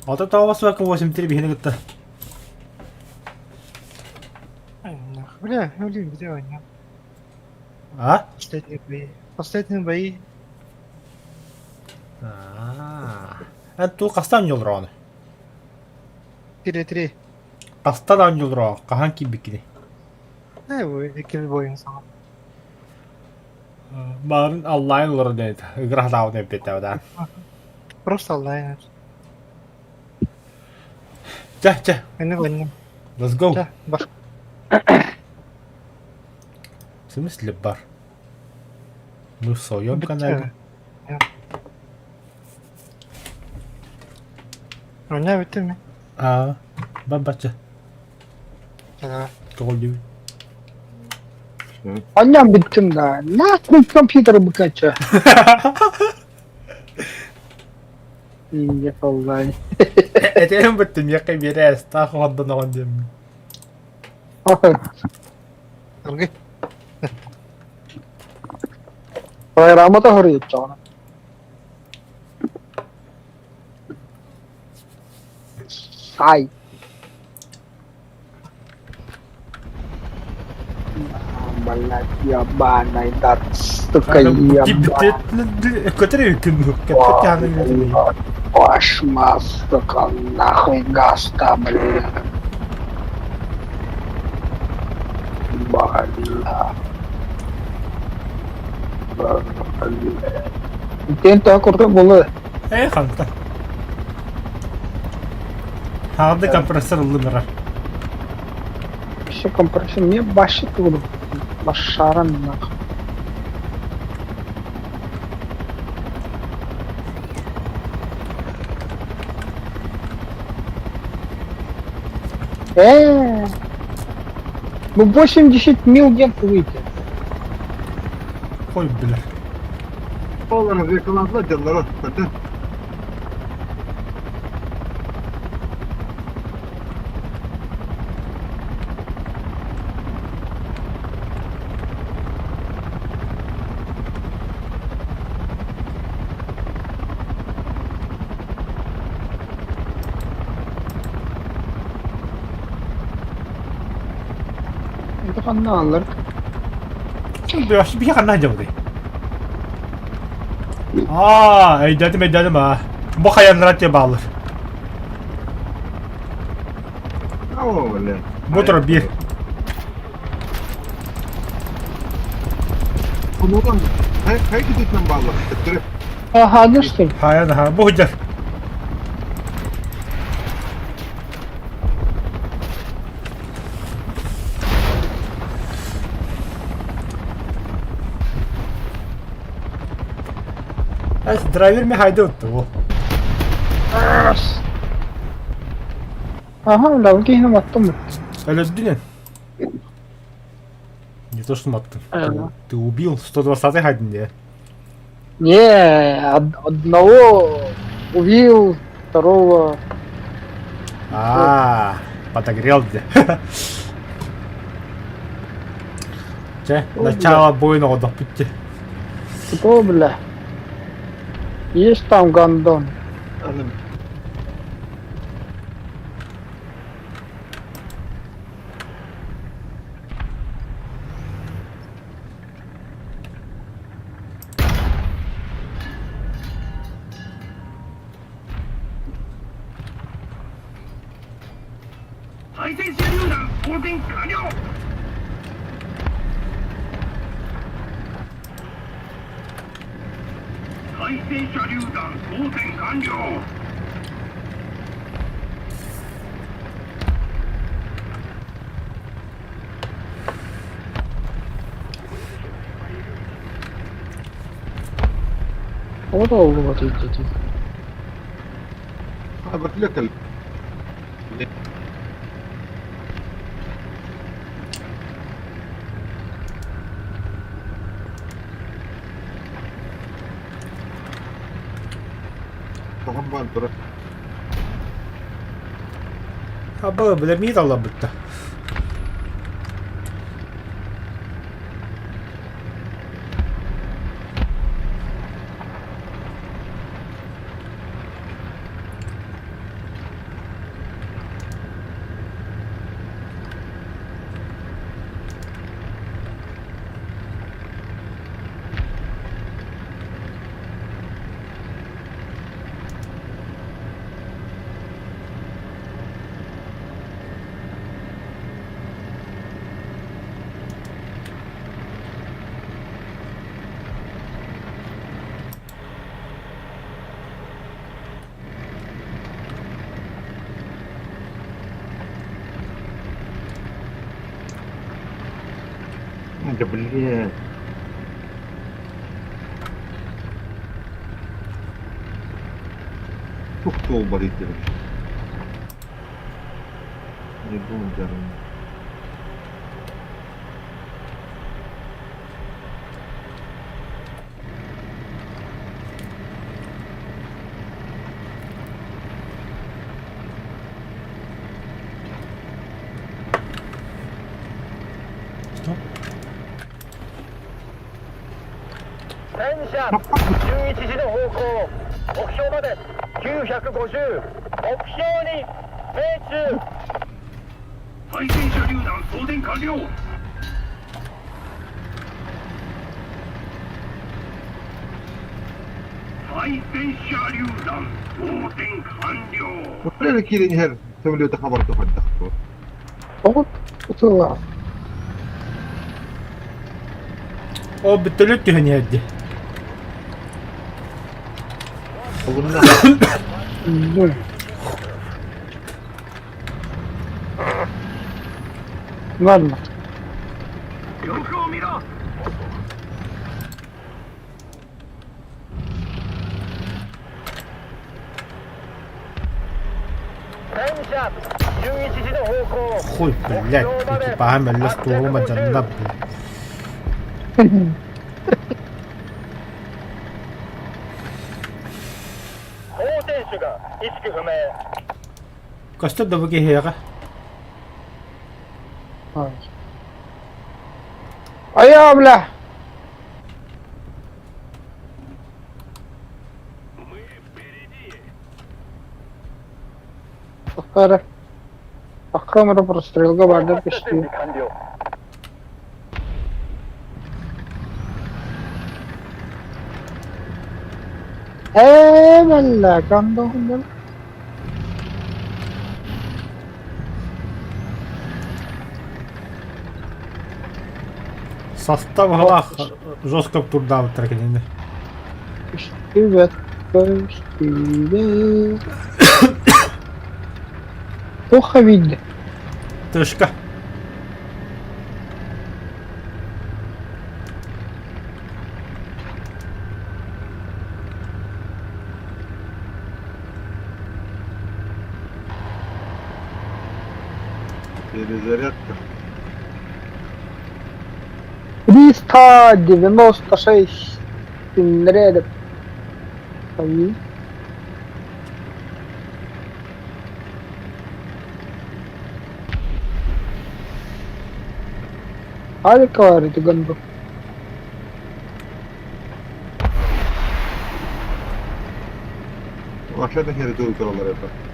Вот это у вас 8-3 бегинегетта. Ай, нах. Бля, блин, где они? А? Последние бои. Последние бои. Энту кастан жолроону. 4-3. Кастан жолроо. Кахан кибикини. Ne bu ikili boyun sana. Барын онлайн олар дейт. Игра дауд эппете да. Просто онлайн. Ча. Beni oynuyor. Let's go. Da, bak. В смысле бар? Мы в своем канале. Oyna bitti mi? Бабача. Ya. Толю. Annem bittim da. Nasıl kompüteri bu kaça? İyi vallahi. Этем быттым яқай берес. Тағы ондан оған дем. Algı. Bayramı da hırıyıp canım. Ay. Блять, ебаный датстука ебаный. Который кину. Капитаны. Пошма, сука, нахуй гаста, блядь. Бля. Intento kurdu bunu. Kanka. Hadi kompresör oldu merak. Şey kompresyon niye başı kurdu? Başaran nak. Ну 80 мил ген выйти. Koy bilir. Oğlanız yakalandılar canları hadi. Это каналlar. Bir yakan acaba de. Eyledim ha. Bu hayanlar diye bağlı. Öyle. Motor bir. Komutan her gidiyorsun bağlı. Direkt Aha düştüm. Hayan ha. Bu hüccar. драйвер мехайда өттү. Ага, лавги хина маттым. Өлөддүнен. Не то что маттың. Ага. Ты убил 120 хайдын де. Не, одного убил, второго. Подогрел где. Че, начало боя надо пути. Кто, бля? Есть там гандон. Anladım. Вот вот эти. أنا قلت لك طبعا ترى Абы білемейді алла бітті. ده بالله شوف طوبة دي كده يبون جرم戦車11時の方向目標まで950目標に命中対戦車榴弾装填完了対戦車榴弾装填完了 وفعلا كده نهر سوي له خبر تفضل تخطر Вот это. O bitti hani hadi. قلنا Ладно. よくを見ろ戦車11時の方向 Хуй, блядь, экипаж листового материала, блядь. 砲艇手が意識不明 Коста да выги хера. Ай. А я, бля. Похара. Пока мы прострелка бардер пишти. 完了 Бля, гандон, бля. Состав глав жестко труда в трекинге. Привет, привет. Плохо видно. Тышка. Перезарядка. 396 снарядов. Ой. Аликаварите ганду. Aşağıda kere dur oralar hep.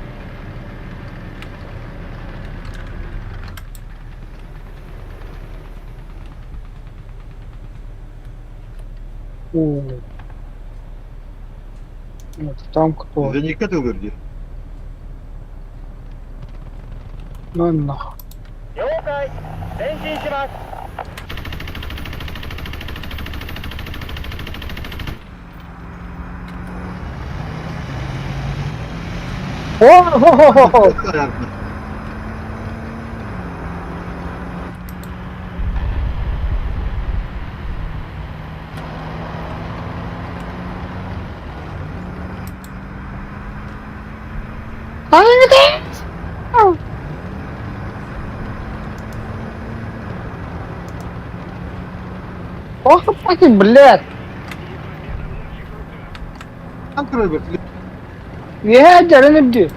О. Вот там кто? Bize dikkat olurdu. Ну нахуй. 了解前進します О-хо-хо-хо! Ох, ты, блядь! Kontrol bak. يا جرى نبدي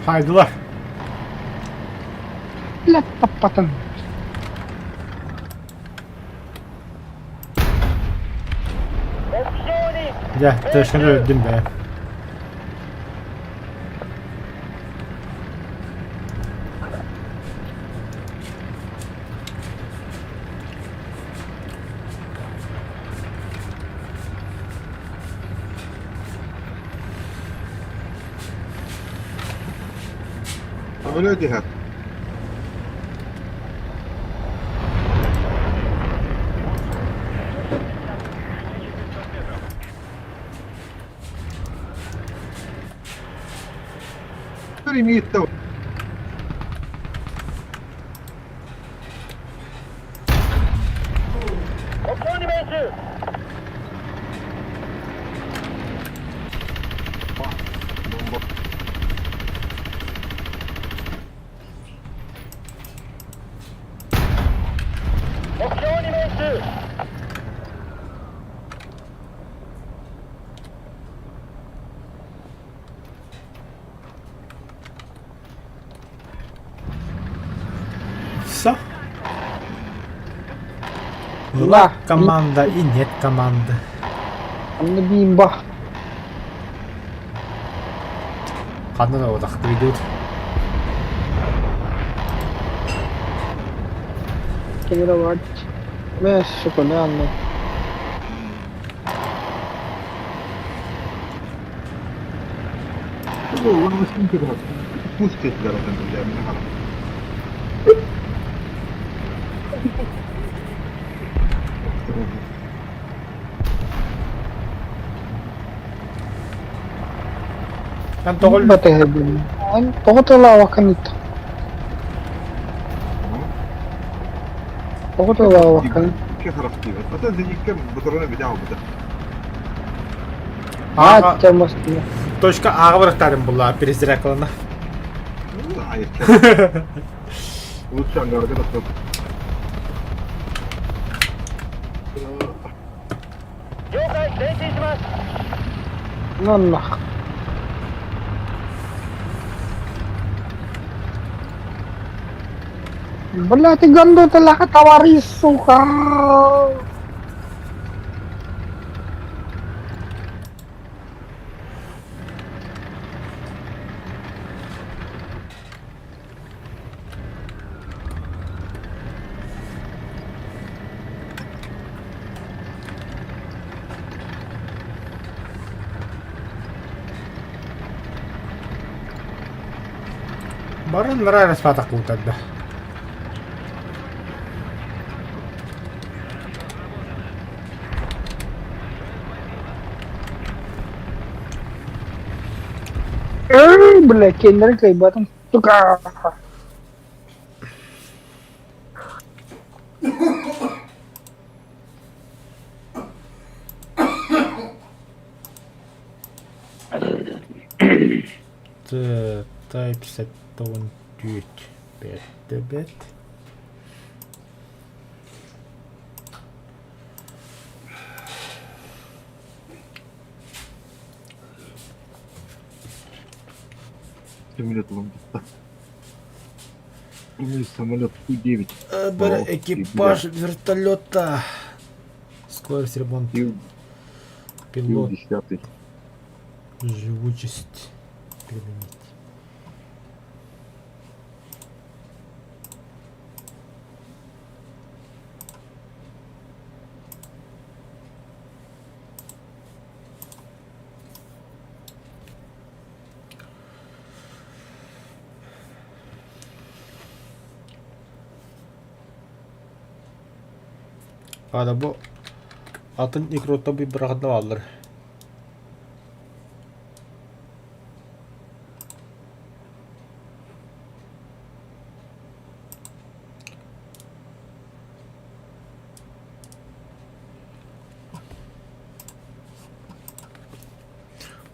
Haydılar. لا تبطن Gel taşını öldüm be. Öyle diyor. Который имеет того. Все. Да. Команда и нет команды. Там бимба. Kadına odaklı gidiyor. Тренировать. Знаешь, шоколадный. Onu nasıl ki bırak. Pust ettiler adamı yani. Ben doğru بتهبل انت طلع وكنت طلع وكنت كيف عرفتي بس مثلا زي كم بطرونه بتاعه بده. عاد مسلم Точка ağa bıraktarım bunlar перезарядкалана. Hayır. Lütfen gargara sok. ну нах Блядь, ты ганду talaga товарищ, сука! Баран нравится спатаку тогда. Блядь, кендер кайбатом, сука! Так, 250 tyyt. Bet. Самолет ломится. Самолет Ту-9. Бере О, екіпаж вертольота. Скорость ремонт. Пілот. Пил-10. Живучість. Применить. Bu atın ilk rota bir bırakıda vardır.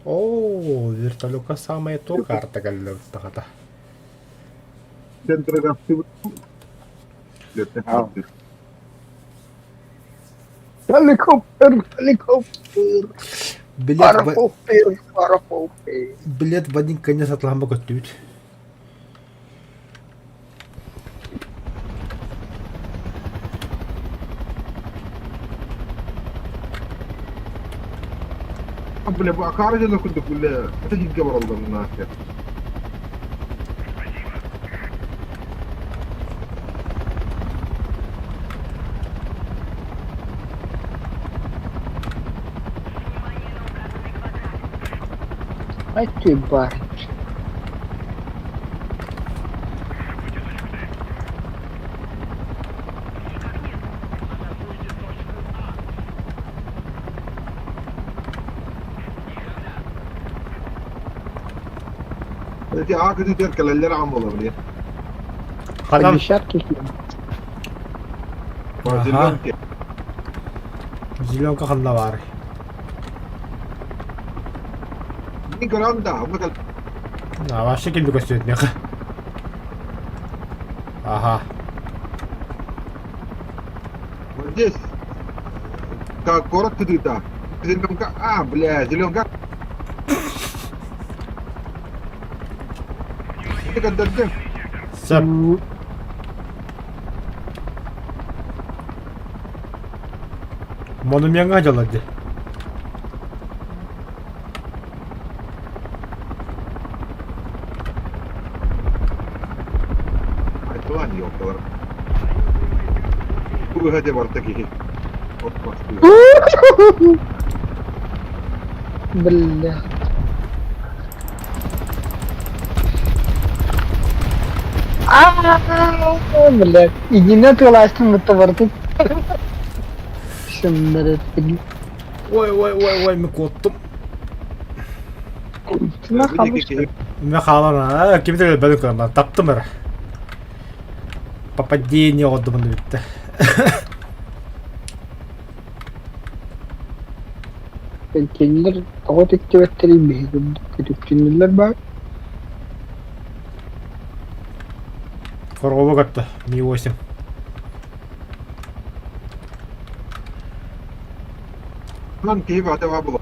Oo, вертолетка самая то карта галлюртагата. Центр активы. Helikopter. Билет Парапопер. билет в один конец Атланта готовит. بلا بقى خارج انا كنت اقول تجي قبر الله من الناس. Ай ты барыч. انت عاقد تركل اللي رعم والله بلي. Adam Десятки километров. Aha. Zilonka kanla var. Ni granda, مثلا Aa, şekilde gösteriyor. Aha. здесь как город ты-то. Зеленка, бля, зеленка. Ты когда ты? Sep. Monum yang aja lagi. Ладно, ёлка. Выходи, такие. Вот пошли. Бля. Блядь. Иди на ты ластом это ворты. Şunları ettim. Oy mi korktum. Şuna kalmıştı. Ne kalan kimi de ben koyamam. Taptım era. Попадение oldu bunu bitti. Ben kendiler kağıt ektivetleri beğendim. Kötü kendiler bak. Корова как-то Ми-8. Lan keyif hadi var bu.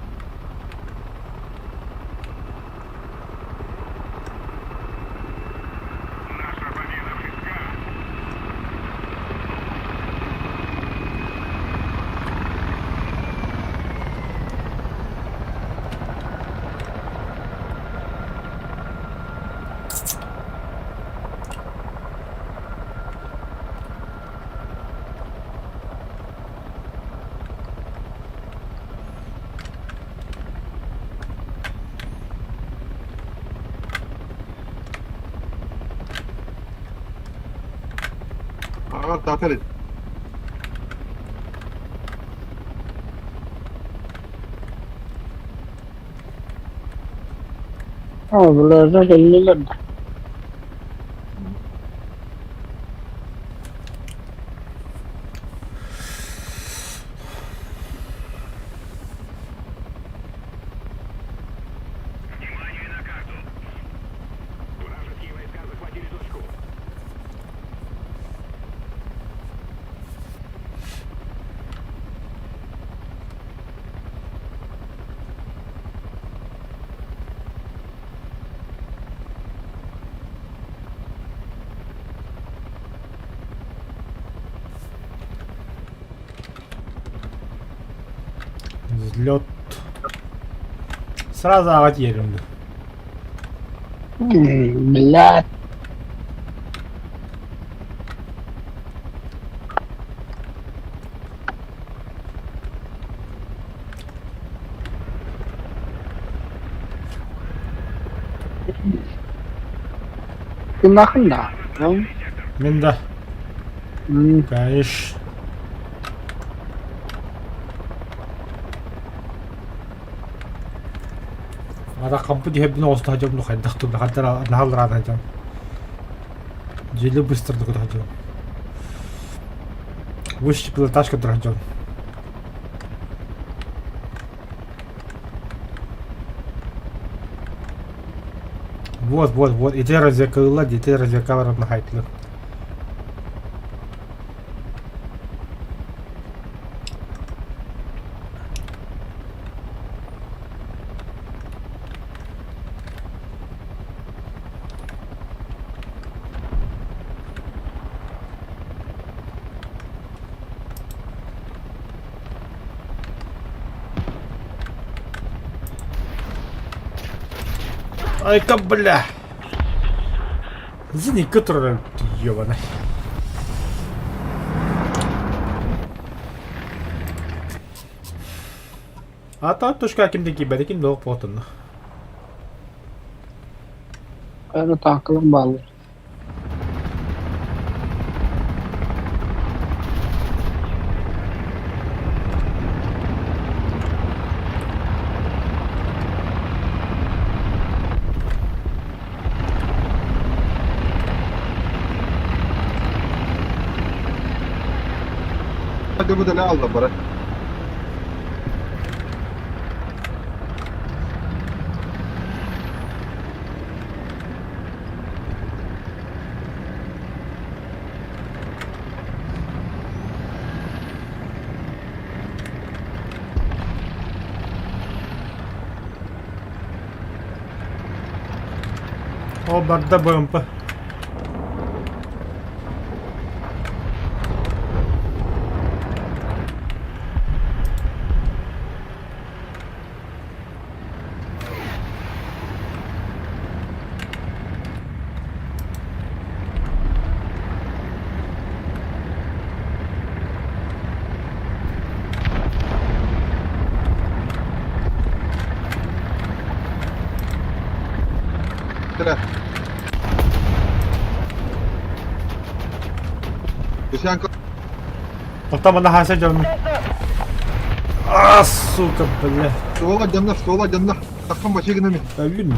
Tatel et. Buralarda kendiler de. Взлет. Сразу ağaç yerimde. Блядь. Ты нахрен да? Ну? Мен de. М, Конечно. Ада кампы дихебне оста хажам ну хайдах ту хатара нахал рад хажам. Жили быстро дукут хажам. Вышки пилотажка dur хажам. Вот, и те развекала, и те развекала на хайтлы. Ай-ка, бля! Зини, который ёбаный. Ата тушка кимдeki бәдекин доқ потын. это так, ламбалы. Hadi bu da ne Allah bara. O bagda bump. Sıra. Дусянка. Потом она хасадем. А, сука, бля. Sola canına. Takım başı yine mi? Ölün.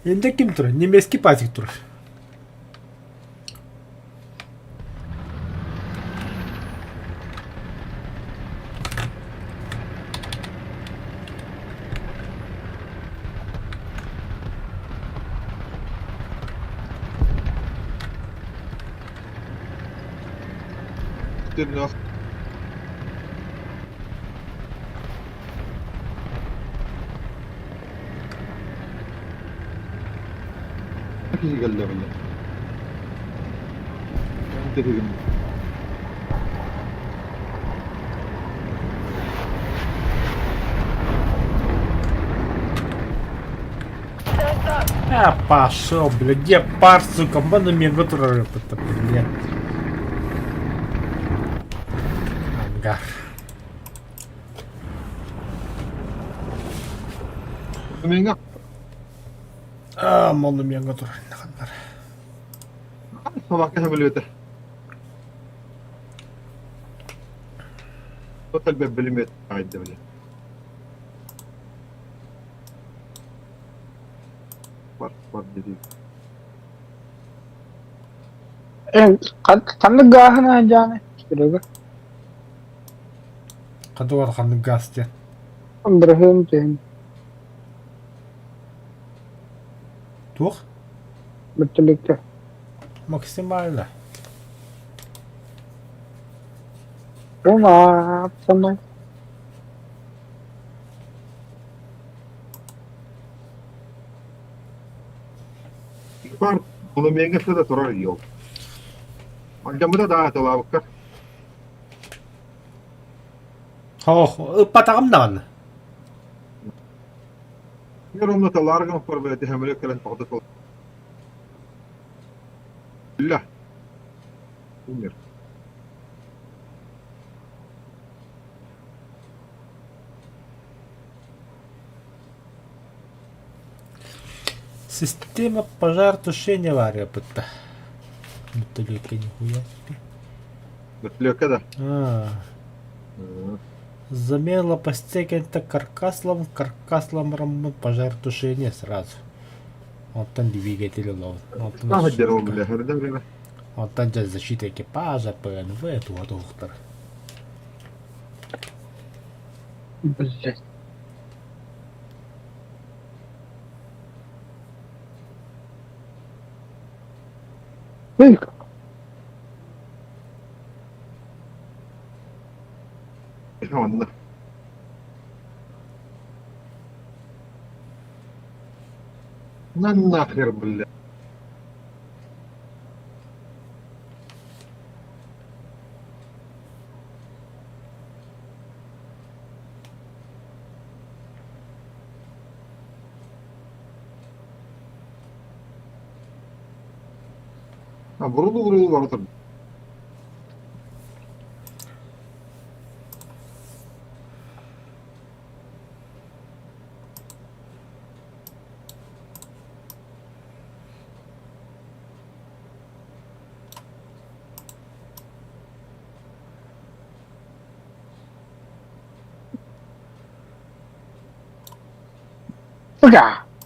Endi kim tur? Немецкий пазик tur. Biraz. Kişi geldi bile. Ben dedim. А, пошел, бля, где пар, сука, мана мега тур, это, бля. Ангар. Menga. А, мана мега тур, нахандар. Sabah hemen öte. Total بالميت قاعد بله. Var dedi. قد هنا جاني كده قدوة خلنا قاستين. ابراهيم تاني توخ؟ بتلك Максимально. وما صنع Var. Bunu mengese de sorar yok. Ancamı da daha tava bakar. Ippatakam naman. Meron na talagang para tihamil ka lang pakot ko. Lah. Umir. Система пожаротушения авария пытта. Ну только нихуя себе. Натлё kada. Замела по стекента каркаслом ремонт пожаротушения сразу. Вот там двигатель лов. Вот там Ага, защита- дерол бля, хардам. вот там же защита экипажа, ПНВ, тут доктор. Блять. Эй, Ладно. На нахер, бля. А врулу вартыр. бля.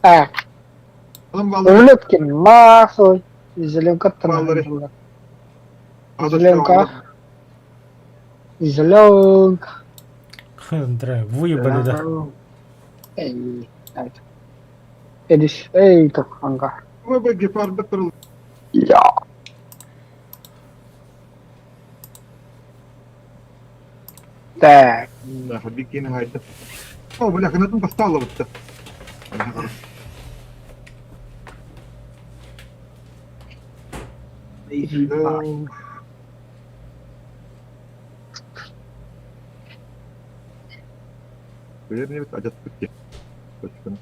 Adam vallahi Улеткин, нахуй. Зеленка Валери. там. adı Зеленка. Зеленка. Андре, выебали, да. Эй, ай. Эдиш, эй, тут ангар. Ama ben gefarda kırıldı. Я. Так, Na, hadi yine haydi. Oh, bля, kanatım bastalla bitti. Верни бит acıt bitti. Başkanım.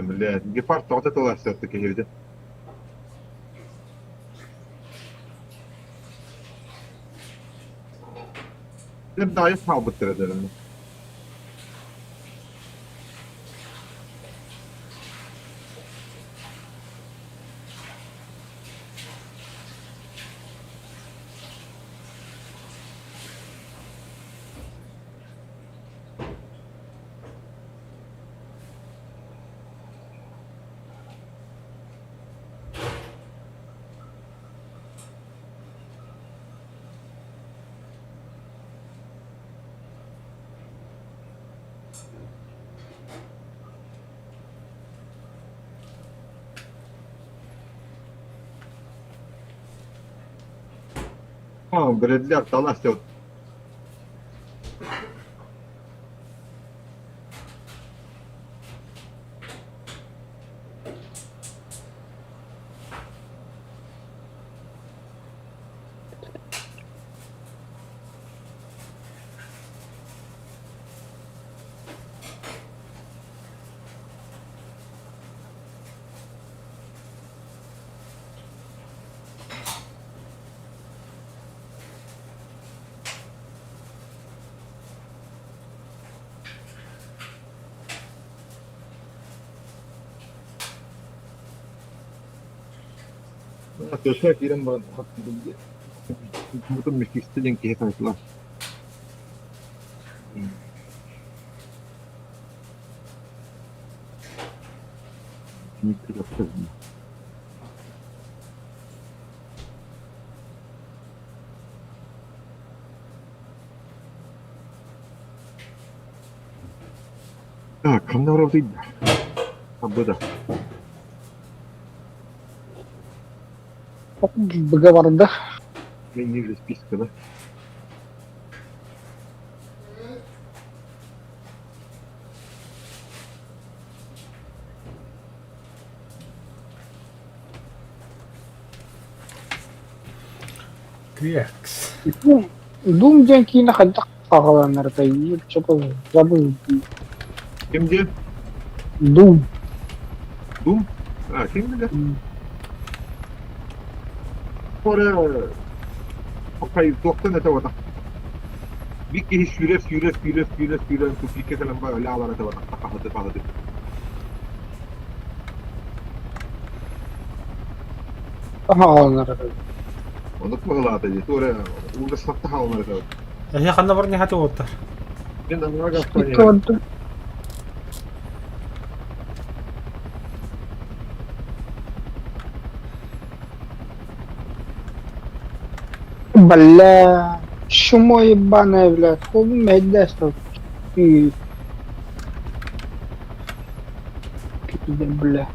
Bля, гепард вот это все-таки girdi. Bir daha yapma bu tırılarını. Tamam, Bradley talaş yok. Teşekkür ederim bana hakkında. Mutlum bir istediğin ki hesaplar. Так, камна работает. Абда. договор, Я ниже списка, да? Квекс. Дум деньги находят на ртаи. Что-то забыл. Kim где? Дум. Дум? А, kim где? Sonra okay, doktan ete vada. Bir kişi süre tupike kalan ba la ala ete vada. Kahade. Ага, на ртаи. Unutma gılata diye. Sonra uğra sattaha onları ete vada. هي خلنا برني هاتي وتر. Ben de anlamak Икаваду. Бля, чмо ебаное, блядь, хуй даст. И... Пиздец, бля.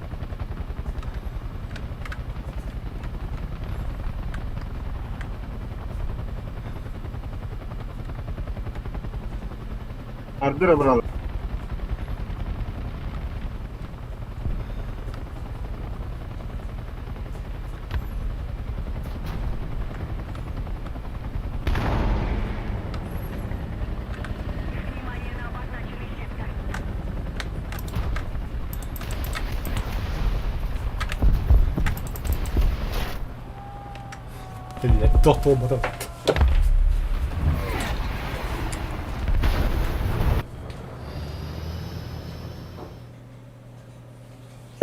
Ardıra buralı. اللي تخطو بطل.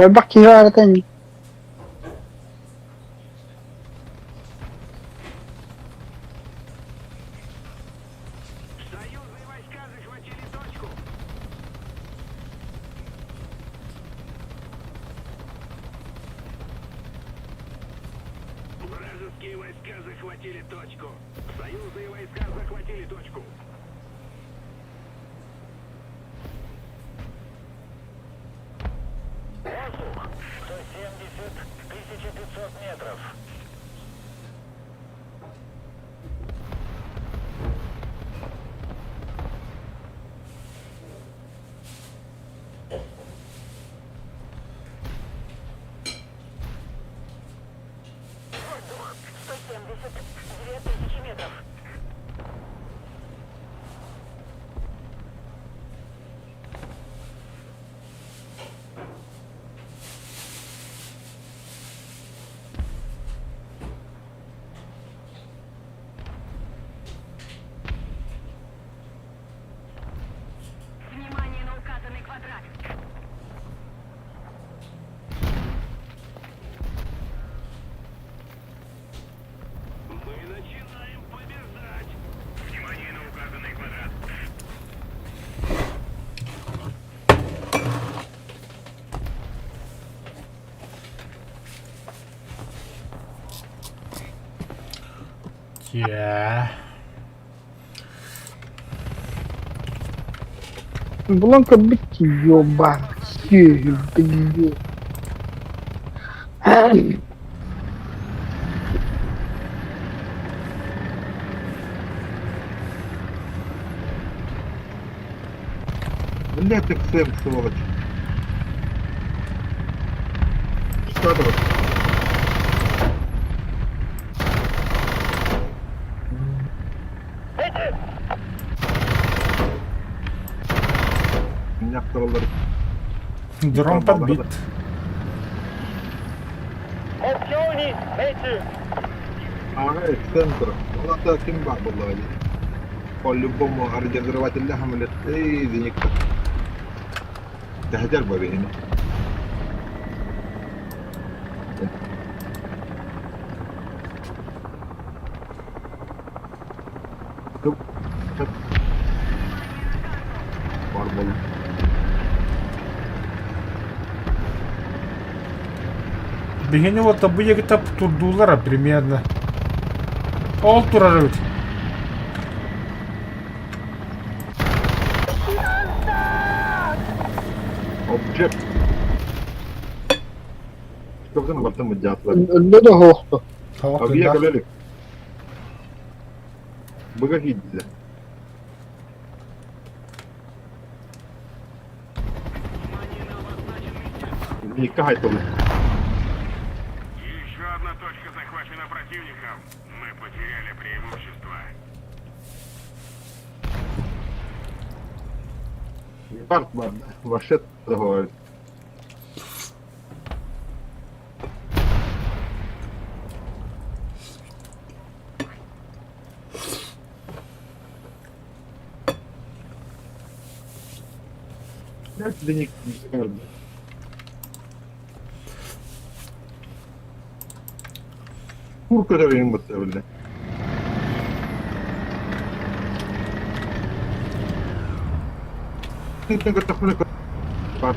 Баки тани. Союзные войска захватили точку. Вражеские войска захватили точку. Союзные войска захватили точку. Воздух. 170, 1500 метров. Воздух. 170, 2000 метров. Внимание на указанный квадрат. Мы начинаем побеждать. Внимание на указанный квадрат. ياه. Бланка бити ёбан. Блин. Бля, ты Сэм, сволочь. Что это? Меня второй. Дрон подбит. Opzioni, metti. Ага, эксцентр. Ну, это Кимбар была. По-любому ординировать اللحم اللي تأذي نكتر. تهجر به هنا. شوف. ماربل. Бігіні от тобі як-то $100 примерно. Ол тураруть. Обжект. Что в этом батом идет? До гохту. Abi yakaladık. Bıga gitti. Не кайто. Еще одна точка захвачена противником. Мы потеряли преимущество. Парк вообще договор. Я тебе не скажу. Курка da benim muhtemelen. Ты готов парк.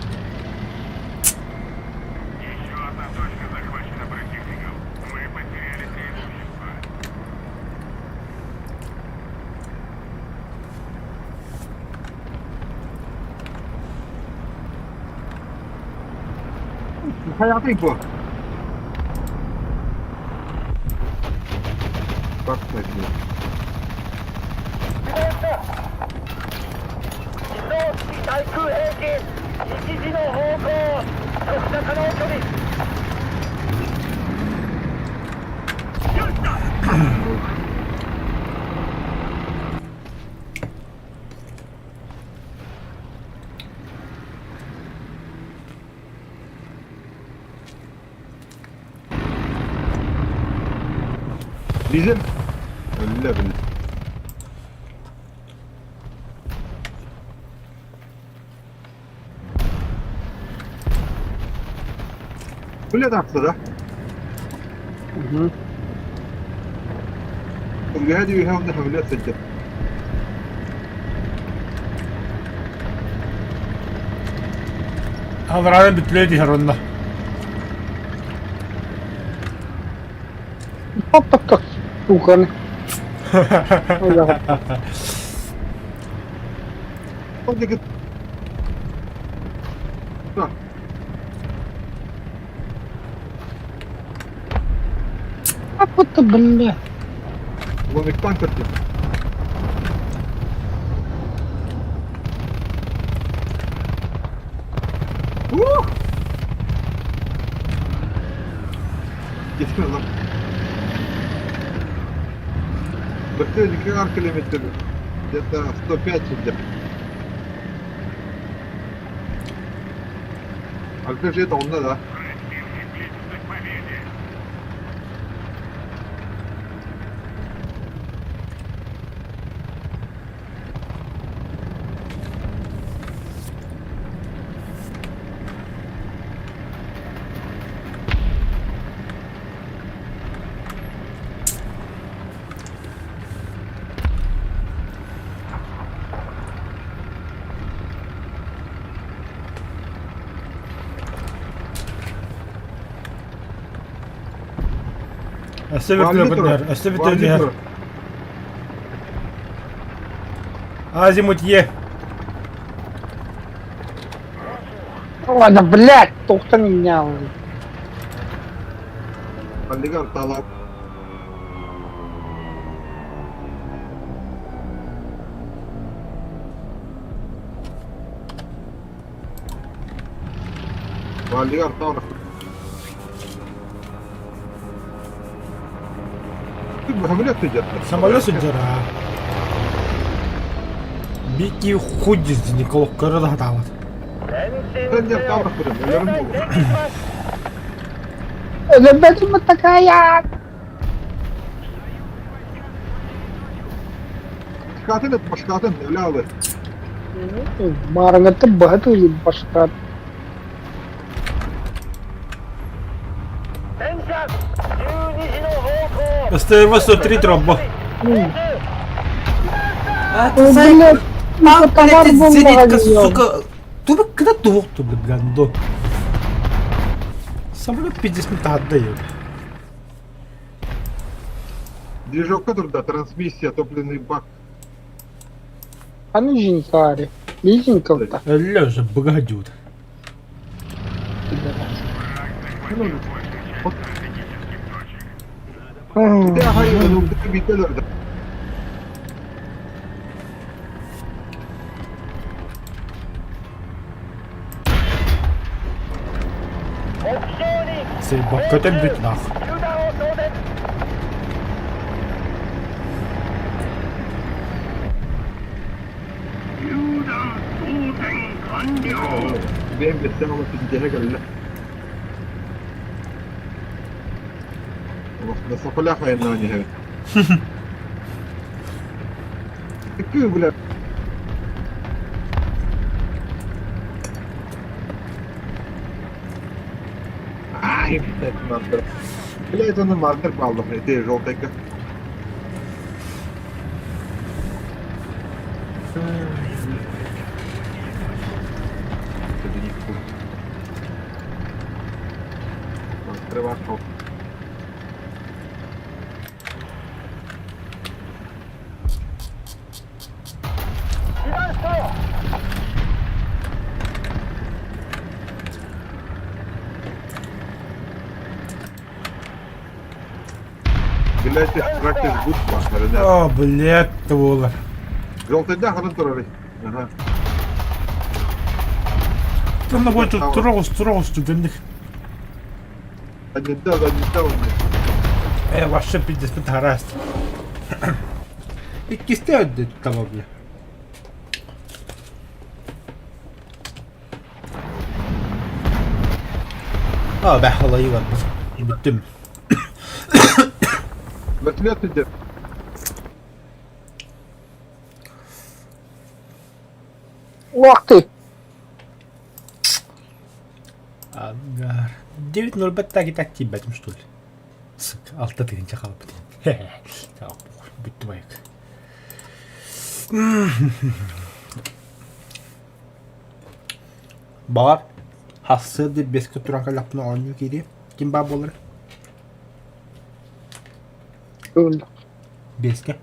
Еще одна точка захвачена противником. Мы потеряли преимущество. هيعطيك وقت. Парк найди. 移動式対空兵器1時の方向突射可能距離 Bizim öyle bil. كل ده ده Угу. الجهاد يهاون حملات سجل هذا العالم بتلاقي هرنا. Опа, как сука. قصدي كده صح Опа, бля. هو مكتان كده اوه يتكلم بكتيريا كار كيلومتر где-то 105 сидят. Алпеж это он, да? Противник близится к победе. استبت له بدنر استبت له азимут Е. Ладно, блядь, только меня уже. Полигар талап. Полигар талап. Ты бы хамлет идет. Самолет сидера. Бики ходит Николо Карада Тават. 前 Sen 進 de せよ talap kırın. 現 Ölürüm 在 bu. 前進します Зачем такая? Çıkartın et, başkatın. Öyle alır. Барanga ты богатый или башка? 戦車12時の方向 СТ-103 тромбо. А, Ой, блядь, сука, товар был зенитка, магазин. сука. Туда когда тухту, блядь, гандо. Самолет 50 минут отдает. Движок да, трансмиссия, топливный бак. А ну Женькари. Лизеньков-то. Лежа, богадют. Bir de hayır, öldüğü biter orada. C'est bon, côté le but là. 榴弾を装填 Юда, Утен, Benim geçsem ama fincehe geldi. Nasıl kula kayın nani he? Kıy bile. Ay, marker. Bile itu marker kaldı. Itu rotek. Marker var. Silenzio! Bile itu practice good var. О, блядь, твола. Rotek'te hanım turarı. Aha. Там на бой тут трос, студентик. Один дал. Вообще пиздец, это гаразд. И кисти öldü tamam ya. Aa be halayı var. Bittim. Вертолет идет. Ух ты! Ангар. 9.05 так и так тибетим что ли? Сука, altta deyince kaldı. Tamam, bitti bayık. Бар. Хасы деп беске туран калапны ойнау керек. Ким бар болар? Öldü. Беске.